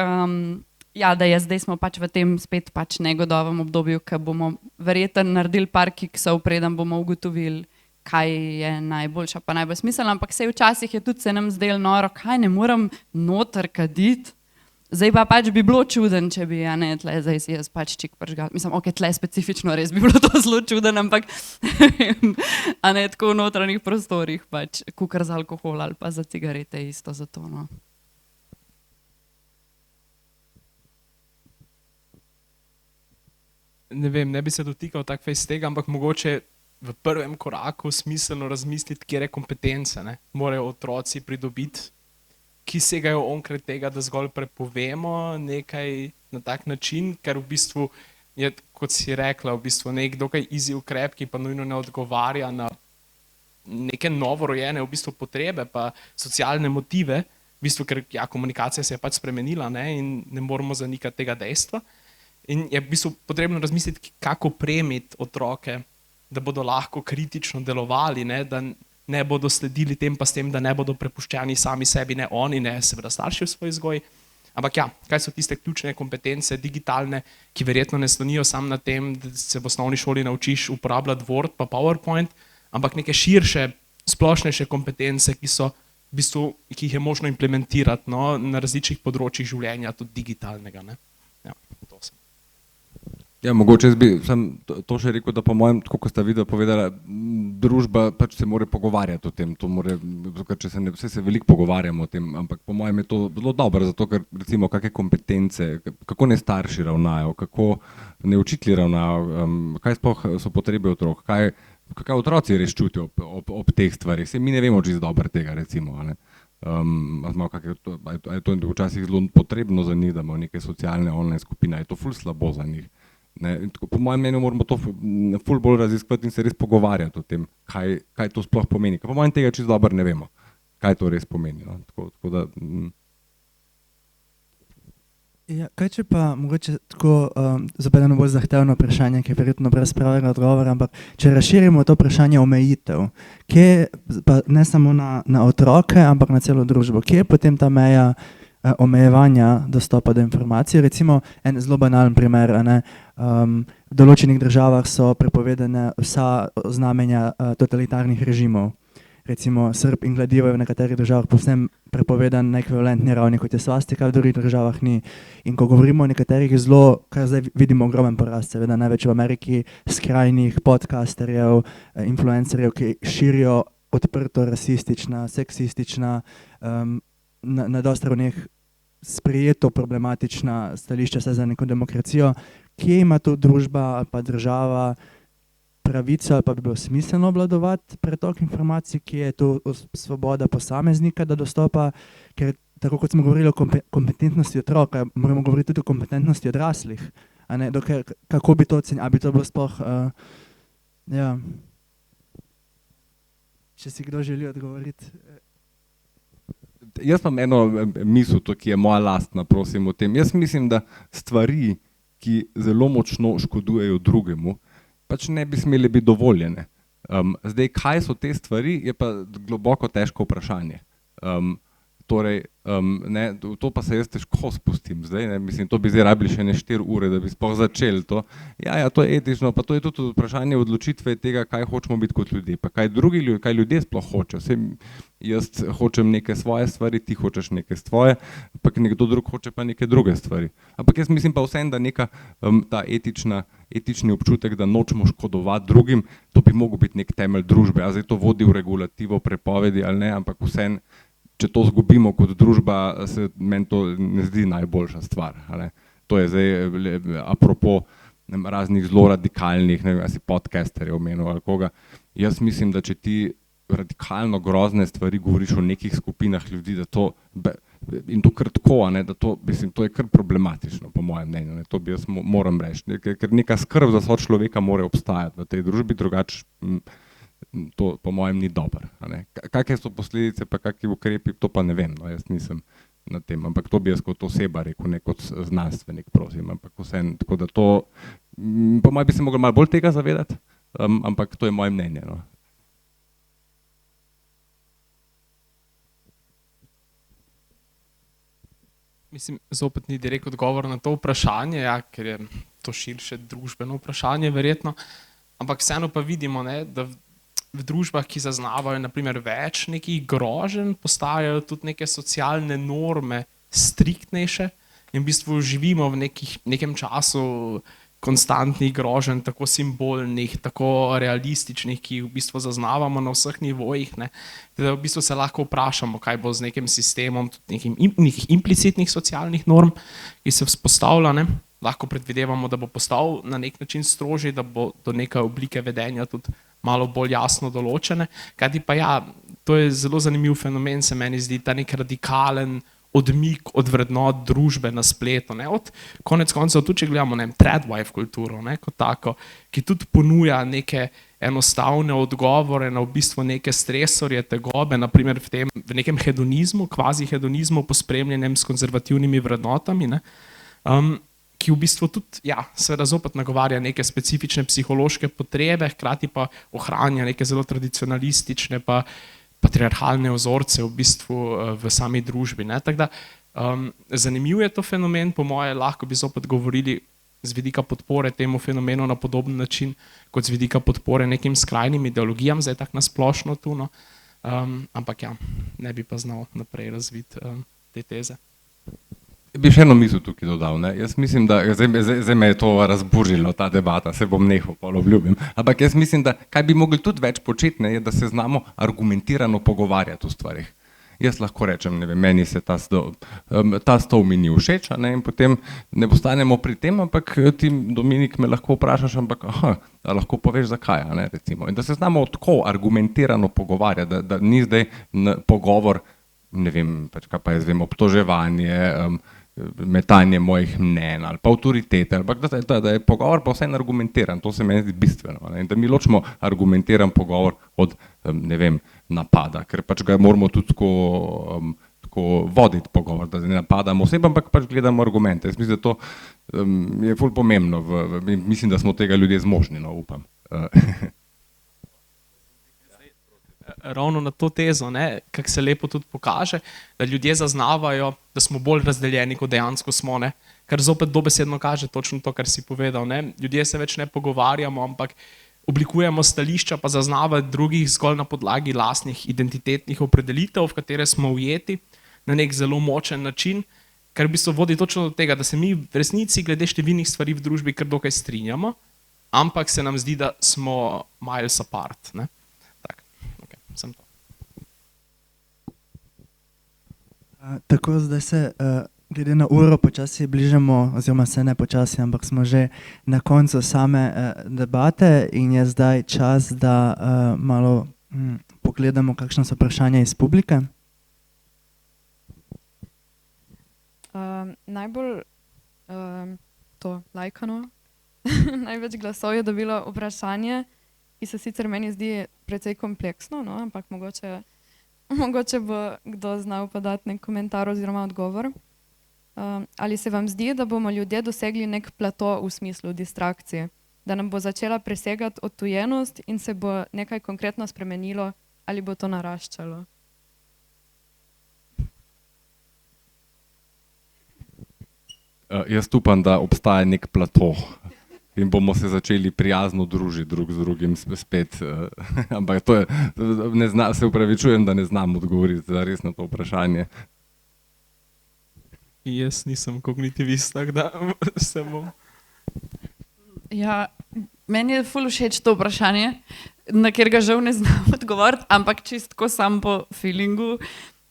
ja, da je zdaj smo pač v tem spet pač negodovem obdobju, ko bomo verjetno naredili par kiksov, preden bomo ugotovili, kaj je najboljša pa najbolj smiselno, ampak sej včasih je tudi se nam zdelo noro, kaj ne moram noter kaditi, zdaj pa pač bi bilo čuden, če bi, a ne, tle zdaj si jaz pač čik pržgal, mislim, ok, tle specifično res bi bilo to zelo čuden, ampak a ne, tako v notranjih prostorih pač, kukar za alkohol ali pa za cigarete isto za to, no. Ne vem, ne bi se dotikal tako fejst tega, ampak mogoče v prvem koraku smiselno razmisliti, kje kompetence morajo otroci pridobiti, ki segajo onkraj tega, da zgolj prepovemo nekaj na tak način, ker v bistvu je, kot si rekla, v bistvu nek dokaj easy ukrep, ki pa nujno ne odgovarja na neke novorojene v bistvu potrebe pa socialne motive, v bistvu, ker ja, komunikacija se je pač spremenila, ne, in ne moramo zanikati tega dejstva. In je v bistvu potrebno razmisliti, kako opremiti otroke, da bodo lahko kritično delovali, ne, da ne bodo sledili tem pa s tem, da ne bodo prepuščeni sami sebi, ne oni, ne seveda starši v svoj vzgoji. Ampak ja, kaj so tiste ključne kompetence digitalne, ki verjetno ne slonijo samo na tem, da se v osnovni šoli naučiš uporabljati Word pa PowerPoint, ampak neke širše, splošnejše kompetence, ki so v bistvu, ki jih je možno implementirati, no, na različnih področjih življenja, tudi digitalnega, ne. Ja, to sem. Ja, mogoče jaz bi sam to še rekel, da po mojem, tako kot sta videla povedala, družba pač se mora pogovarjati o tem, to more, ker vse se veliko pogovarjamo o tem, ampak po mojem je to zelo dobro, zato ker recimo kakšne kompetence, kako ne starši ravnajo, kako ne učitelji ravnajo, kaj sploh so potrebe otrok, kaj otroci res čutijo ob teh stvarih, saj mi ne vemo čisto dobro tega recimo, a ne. Je to včasih zelo potrebno za njih, da imajo neke socialne online skupine, je to ful slabo za njih. Ne, po mojem mnenju moramo to ful bolj raziskovati in se res pogovarjati o tem, kaj to sploh pomeni. Po mojem tega čisto dobro ne vemo, kaj to res pomeni. No. Tako da, Ja, kaj če pa mogoče tako zopet eno bolj zahtevno vprašanje, ki je verjetno brez pravega odgovora, ampak če razširimo to vprašanje omejitev, kje pa ne samo na otroke, ampak na celo družbo, kje je potem ta meja omejevanja dostopa do informacij. Recimo en zelo banalen primer, a ne, v določenih državah so prepovedane vsa znamenja totalitarnih režimov. Recimo Srb in kladivo je v nekaterih državah povsem prepovedan na ekvivalentni ravni, kot je svastika, v drugih državah ni. In ko govorimo o nekaterih zelo, kar zdaj vidimo ogromen porast, seveda največ v Ameriki, skrajnih podcasterjev, influencerjev, ki širijo odprto rasistična, seksistična, na dosti ravneh sprejeto problematična stališča vsaj za neko demokracijo, kje ima to družba ali pa država pravico ali pa bi bilo smiselno obvladovati pretok informacij, kje je to svoboda posameznika, da dostopa, ker tako kot smo govorili o kompetentnosti otroka, moramo govoriti tudi o kompetentnosti odraslih. A ne, dokaj, kako bi to ocenili, ali bi to bilo sploh, ja. Če si kdo želi odgovoriti. Jaz imam eno misel, ki je moja lastna, prosim, o tem. Jaz mislim, da stvari, ki zelo močno škodujejo drugemu, pač ne bi smele biti dovoljene. Zdaj, kaj so te stvari, je pa globoko težko vprašanje. Torej, ne, to pa se jaz težko spustim zdaj, ne, mislim, to bi zdaj rabili še 4 ure, da bi sploh začeli to. Ja, to je etično, pa to je tudi vprašanje odločitve tega, kaj hočemo biti kot ljudje, pa kaj ljudje sploh hočejo. Saj jaz hočem neke svoje stvari, ti hočeš neke svoje, ampak nekdo drug hoče pa neke druge stvari. Ampak jaz mislim pa vseeno, da neka ta etični občutek, da nočemo škodovati drugim, to bi mogel biti nek temelj družbe, a zdaj to vodi v regulativo, prepovedi ali ne, ampak vseeno, če to zgubimo kot družba, se meni to ne zdi najboljša stvar. To je zdaj apropo raznih zelo radikalnih, ne vem, si podcasterjev omenil ali koga. Jaz mislim, da če ti radikalno grozne stvari govoriš o nekih skupinah ljudi, da to, in to kar tako, da to, mislim, to je kar problematično, po mojem mnenju, ne, to bi jaz moram reči, ker neka skrb za sočloveka mora obstajati v tej družbi, drugače to po mojem ni dobro. Kakšne so posledice, pa kakšni ukrepi, to pa ne vem, no, jaz nisem na tem, ampak to bi jaz kot oseba rekel, ne kot znanstvenik, prosim, ampak vseeno, tako da to, po mojem bi se mogli malo bolj tega zavedati, ampak to je moje mnenje, no. Mislim, zopet ni direkt odgovor na to vprašanje, ja, ker je to širše družbeno vprašanje verjetno, ampak vseeno pa vidimo, ne, da v družbah, ki zaznavajo na primer več nekih groženj, postajajo tudi neke socialne norme striktnejše in v bistvu živimo v nekem času konstantnih groženj, tako simbolnih, tako realističnih, ki jih v bistvu zaznavamo na vseh nivojih, ne. Teda v bistvu se lahko vprašamo, kaj bo z nekim sistemom tudi nekih implicitnih socialnih norm, ki se vzpostavlja, ne. Lahko predvidevamo, da bo postal na nek način strožji, da bo do neke oblike vedenja tudi malo bolj jasno določene. Kajti pa ja, to je zelo zanimiv fenomen, se meni zdi, ta nek radikalen odmik od vrednot družbe na spletu, ne, od konec koncev tudi, če gledamo, ne vem, threadwife kulturo, ne, kot tako, ki tudi ponuja neke enostavne odgovore na v bistvu neke stresorje, tegobe, naprimer v nekem hedonizmu, kvazi hedonizmu, pospremljenem s konzervativnimi vrednotami, ne, ki v bistvu tudi, ja, seveda zopet nagovarja neke specifične psihološke potrebe, hkrati pa ohranja neke zelo tradicionalistične pa patriarhalne vzorce v bistvu v sami družbi, ne, tako da zanimiv je to fenomen, po moje lahko bi zopet govorili z vidika podpore temu fenomenu na podoben način, kot z vidika podpore nekim skrajnim ideologijam, zdaj tako nasplošno tu, no, ampak ja, ne bi pa znal naprej razviti te teze. Bi še eno misel tukaj dodal, ne, jaz mislim, da, zdaj me je to razburilo, ta debata, se bom nehal, pol obljubim, ampak jaz mislim, da kaj bi mogli tudi več početi, ne, je, da se znamo argumentirano pogovarjati o stvarih. Jaz lahko rečem, ne vem, meni se ta stol mi ni všeč, ne, in potem ne postanemo pri tem, ampak ti, Dominik, me lahko vprašaš, ampak da lahko poveš zakaj, ne, recimo. In da se znamo tako argumentirano pogovarjati, da ni zdaj pogovor, ne vem, pač kaj pa jaz vem, obtoževanje, metanje mojih mnenj ali pa avtoritete, ampak da je pogovor pa vseeno argumentiran, to se meni zdi bistveno, ne, in da mi ločimo argumentiran pogovor od, ne vem, napada, ker pač ga moramo tudi tako voditi pogovor, da ne napadamo oseb, ampak pač gledamo argumente. Jaz mislim, da to je ful pomembno, mislim, da smo tega ljudje zmožni, no, upam. Ravno na to tezo, ne, kako se lepo tudi pokaže, da ljudje zaznavajo, da smo bolj razdeljeni, kot dejansko smo, ne, kar zopet dobesedno kaže točno to, kar si povedal, ne, ljudje se več ne pogovarjamo, ampak oblikujemo stališča, pa zaznavati drugih zgolj na podlagi lastnih identitetnih opredelitev, v katere smo ujeti na nek zelo močen način, kar v bistvu vodi točno do tega, da se mi v resnici glede številnih stvari v družbi kar dokaj strinjamo, ampak se nam zdi, da smo miles apart, ne. Sem to. Tako, zdaj se Glede na uro počasi bližamo, oziroma se ne počasi, ampak smo že na koncu same debate in je zdaj čas, da malo pogledamo, kakšno so vprašanja iz publike. Najbolj to lajkano, največ glasov je dobilo vprašanje, ki se sicer meni zdi precej kompleksno, no, ampak mogoče bo kdo znal podati nek komentar oziroma odgovor. Ali se vam zdi, da bomo ljudje dosegli nek plato v smislu distrakcije, da nam bo začela presegati odtujenost in se bo nekaj konkretno spremenilo ali bo to naraščalo? Jaz upam, da obstaja nek plato in bomo se začeli prijazno družiti drug z drugim spet. Ampak to je, se upravičujem, da ne znam odgovoriti za res na to vprašanje. Jaz nisem kognitivist, tako da se bom. Ja, meni je ful všeč to vprašanje, na katerega žal ne znam odgovoriti, ampak čistko sam po feelingu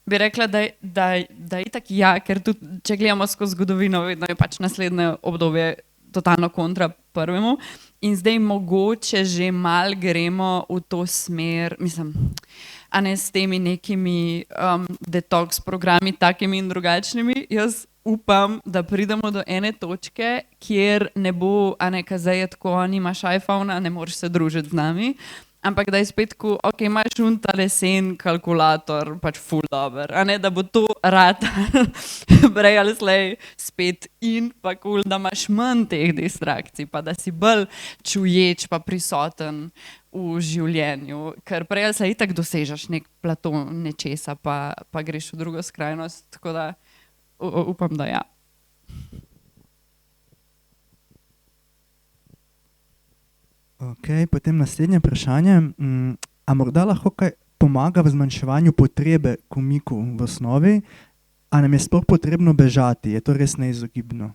bi rekla, da je itak ja, ker tudi, če gledamo skozi zgodovino, vedno je pač naslednje obdobje totalno kontra prvemu in zdaj mogoče že mal gremo v to smer, mislim, a ne s temi nekimi detoks programi, takimi in drugačnimi. Jaz upam, da pridemo do ene točke, kjer ne bo, a ne, zdaj je tako, nimaš iPhona, ne moreš se družiti z nami, ampak da je spet tako, ok, imaš ta lesen kalkulator, pač ful dober, a ne, da bo to rad prej ali slej spet in pa kul, da imaš manj teh distrakcij, pa da si bolj čuječ pa prisoten v življenju, ker prej ali slej itak dosežeš nek plato nečesa, pa greš v drugo skrajnost, tako da upam, da ja. Ok, potem naslednje vprašanje. A morda lahko kaj pomaga v zmanjševanju potrebe k umiku v osnovi, a nam je sploh potrebno bežati? Je to res neizogibno?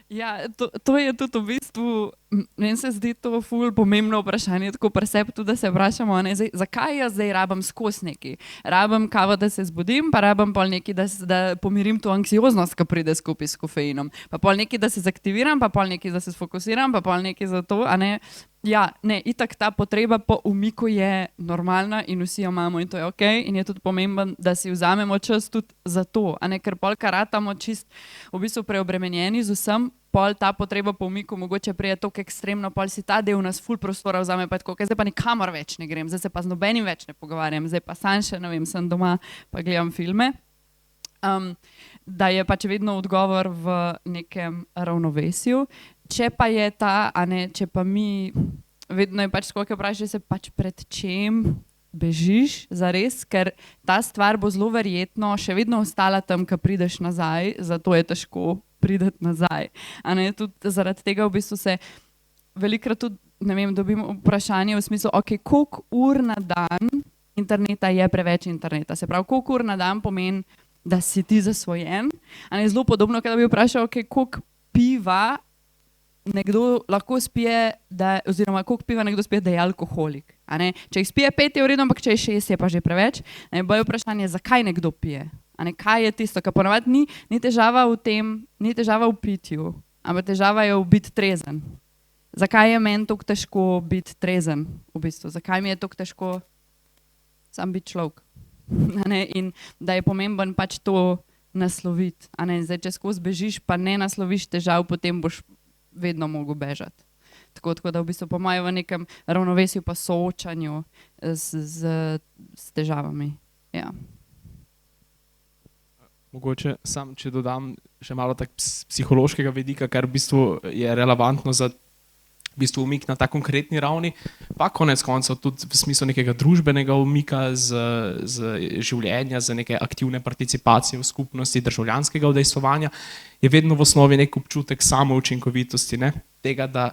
Ja, to je tudi v bistvu, meni se zdi to ful pomembno vprašanje, tako pri sebi tudi, da se vprašamo, ne, zdaj, zakaj jaz zdaj rabim skozi nekaj? Rabim kavo, da se zbudim, pa rabim pol nekaj, da pomirim to anksioznost, ki pride skupaj s kofeinom. Pa pol nekaj, da se zaktiviram, pa pol nekaj, da se sfokusiram, pa pol nekaj za to, a ne. Ja, ne, itak ta potreba po umiku je normalna in vsi jo imamo in to je ok in je tudi pomemben, da si vzamemo čas tudi za to, a ne, ker pol karatamo čist v bistvu preobremenjeni z vsem, pol ta potreba po umiku mogoče prije toliko ekstremno, pol si ta del nas ful prostora vzame, pa je tako, okay, zdaj pa nikamor več ne grem, zdaj se pa z nobenim več ne pogovarjam, zdaj pa sam še, ne vem, sem doma pa gledam filme. Da je pač vedno odgovor v nekem ravnovesju. Če pa je ta, a ne, če pa mi, vedno je pač skoke vprašaj se pač pred čem bežiš zares, ker ta stvar bo zelo verjetno še vedno ostala tam, ko prideš nazaj, zato je težko priti nazaj. A ne, tudi zaradi tega v bistvu se velikokrat tudi, ne vem, dobim vprašanje v smislu, ok, koliko ur na dan interneta je preveč interneta, se pravi, koliko ur na dan pomeni, da si ti zasvojen, a ne, zelo podobno, kada bi vprašal, ok, koliko piva nekdo lahko spije, oziroma koliko piva nekdo spije, da je alkoholik. A ne? Če jih spije 5 je v redu, ampak če je 6 je pa že preveč. Boje vprašanje, zakaj nekdo pije. A ne? Kaj je tisto, kar ponavadi ni težava v tem, ni težava v pitju, ampak težava je v biti trezen. Zakaj je meni tako težko biti trezen v bistvu? Zakaj mi je tako težko sam biti človek? A ne? In da je pomemben pač to nasloviti. A ne? Zdaj, če skozi bežiš, pa ne nasloviš težav, potem boš vedno mogel bežati. Tako da v bistvu pomajo v nekem ravnovesju pa soočanju s težavami. Ja. Mogoče sam, če dodam še malo tak psihološkega vidika, kar v bistvu je relevantno za v bistvu umik na ta konkretni ravni, pa konec koncev tudi v smislu nekega družbenega umika z življenja, z neke aktivne participacije v skupnosti, državljanskega udejstvovanja, je vedno v osnovi nek občutek samoučinkovitosti, ne? Tega, da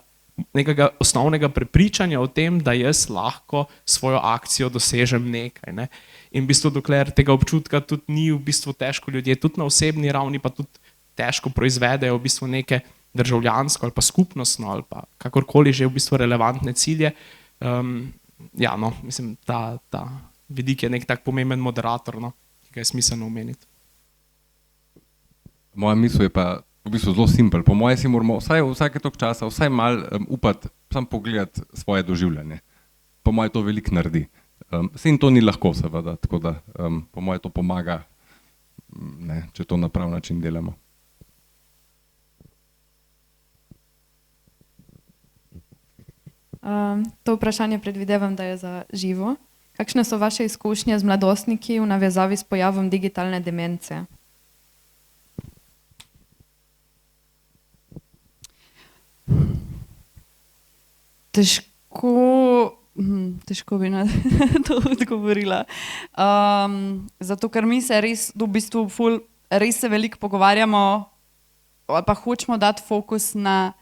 nekega osnovnega prepričanja o tem, da jaz lahko svojo akcijo dosežem nekaj. Ne? In v bistvu dokler tega občutka tudi ni v bistvu težko ljudje, tudi na osebni ravni pa tudi težko proizvedejo v bistvu neke državljansko ali pa skupnostno ali pa kakorkoli že v bistvu relevantne cilje, ja, no, mislim, ta vidik je nek tak pomemben moderator, no, ki ga je smiselno omeniti. Moja misel je pa v bistvu zelo simpel. Po mojem si moramo vsake toliko časa vsaj malo upati sam pogledati svoje doživljanje. Po mojem to veliko naredi. In to ni lahko seveda, tako da po mojem to pomaga, ne, če to na prav način delamo. To vprašanje predvidevam, da je za Živo. Kakšne so vaše izkušnje z mladostniki v navezavi s pojavom digitalne demence? Težko bi na to odgovorila. Zato, ker mi se res v bistvu res se veliko pogovarjamo ali pa hočemo dati fokus na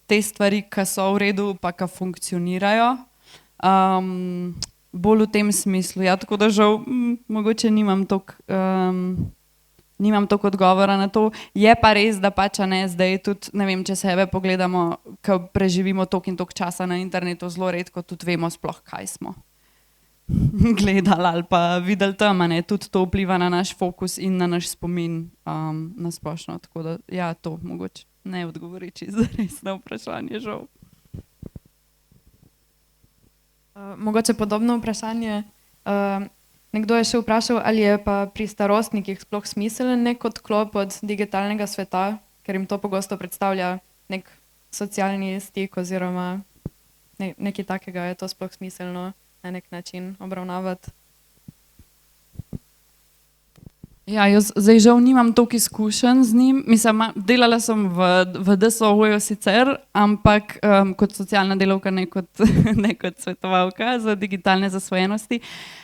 te stvari, ki so v redu pa ki funkcionirajo. Bolj v tem smislu. Ja, tako da žal mogoče nimam toliko odgovora na to. Je pa res, da pač ne, zdaj tudi, ne vem, če sebe pogledamo, ko preživimo toliko in toliko časa na internetu, zelo redko tudi vemo sploh, kaj smo gledali ali pa videli tam, ne, tudi to vpliva na naš fokus in na naš spomin na splošno. Tako da, ja, to mogoče ne odgovori čisto resno vprašanje, žal. Mogoče podobno vprašanje. Nekdo je še vprašal, ali je pa pri starostnikih sploh smiseln nek odklop od digitalnega sveta, ker jim to pogosto predstavlja nek socialni stik oziroma nekaj takega, je to sploh smiselno na nek način obravnavati. Ja, jaz zdaj žal nimam toliko izkušenj z njim. Mislim, delala sem v DSO-ju sicer, ampak kot socialna delavka, ne kot svetovalka za digitalne zasvojenosti.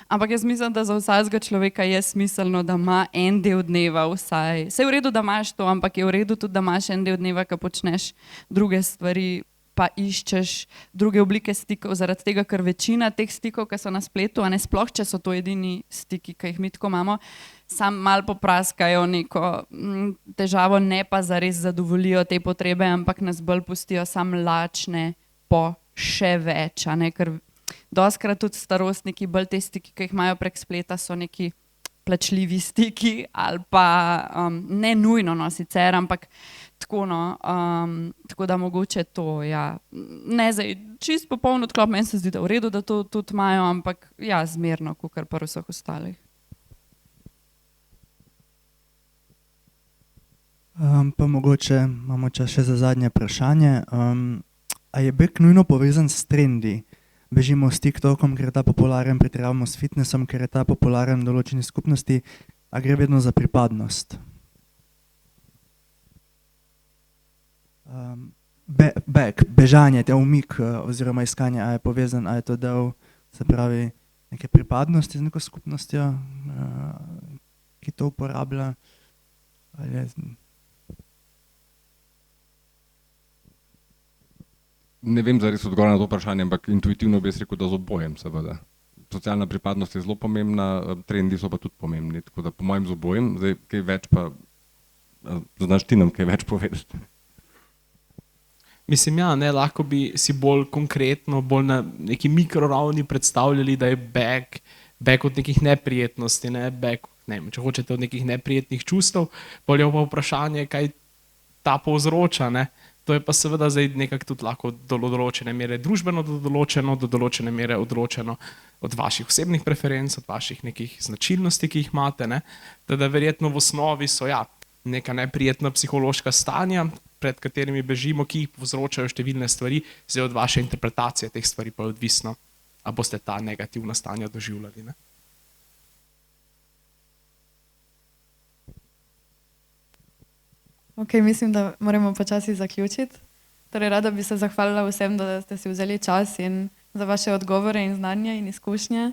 Ampak jaz mislim, da za vsakega človeka je smiselno, da ima en del dneva vsaj. Saj je v redu, da imaš to, ampak je v redu tudi, da imaš en del dneva, ko počneš druge stvari, pa iščeš druge oblike stikov, zaradi tega, ker večina teh stikov, ki so na spletu, a ne sploh, če so to edini stiki, ki jih mi tako imamo, sam malo popraskajo neko težavo, ne pa zares zadovoljijo te potrebe, ampak nas bolj pustijo sam lačne po še več, a ne, ker dostikrat tudi starostniki, bolj te stiki, ki jih imajo prek spleta, so neki plačljivi stiki ali pa ne nujno, no, sicer, ampak tako, no, tako da mogoče to, ja, ne zdaj, čist popoln odklop, meni se zdi, da v redu, da to tudi imajo, ampak ja, zmerno, kakor pa vseh ostalih. Pa mogoče imamo čas še za zadnje vprašanje. A je beg nujno povezan s trendi? Bežimo s TikTokom, ker je ta popularen, pretiravamo s fitnessom, ker je ta popularen v določeni skupnosti, a gre vedno za pripadnost? Bežanje, te umik oziroma iskanje, a je povezan, a je to del, se pravi, neke pripadnosti z neko skupnostjo, ki to uporablja, ali je... Ne vem zares odgovor na to vprašanje, ampak intuitivno bi jaz rekel, da z obojem seveda. Socialna pripadnost je zelo pomembna, trendi so pa tudi pomembni, tako da po mojem z obojem, zdaj kaj več pa, znaš ti nam kaj več povedati? Mislim, ja, ne, lahko bi si bolj konkretno, bolj na neki mikroravni predstavljali, da je beg od nekih neprijetnosti, ne, beg, ne vem, če hočete od nekih neprijetnih čustev, bolj je pa vprašanje, kaj ta povzroča, ne. To je pa seveda zdaj nekako tudi lahko do določene mere družbeno do določene mere odločeno od vaših osebnih preferenc, od vaših nekih značilnosti, ki jih imate, ne. Da verjetno v osnovi so, ja, neka neprijetna psihološka stanja, pred katerimi bežimo, ki jih povzročajo številne stvari, zdaj od vaše interpretacije teh stvari pa je odvisno, a boste ta negativna stanja doživljali, ne. Ok, mislim, da moramo počasi zaključiti. Torej, rada bi se zahvalila vsem, da ste si vzeli čas in za vaše odgovore in znanje in izkušnje.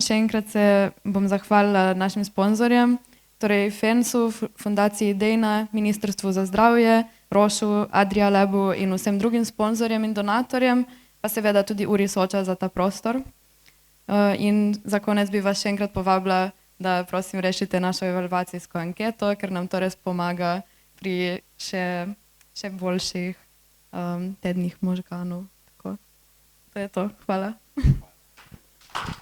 Še enkrat se bom zahvalila našim sponzorjem, torej FENS-u, Fundaciji Dejna, Ministrstvu za zdravje, Rošu, Adria Labu in vsem drugim sponzorjem in donatorjem, pa seveda tudi Uri Soča za ta prostor. In za konec bi vas še enkrat povabila, da prosim rešite našo evalvacijsko anketo, ker nam to res pomaga pri še boljših tednih možganov. Tako. To je to. Hvala. Hvala.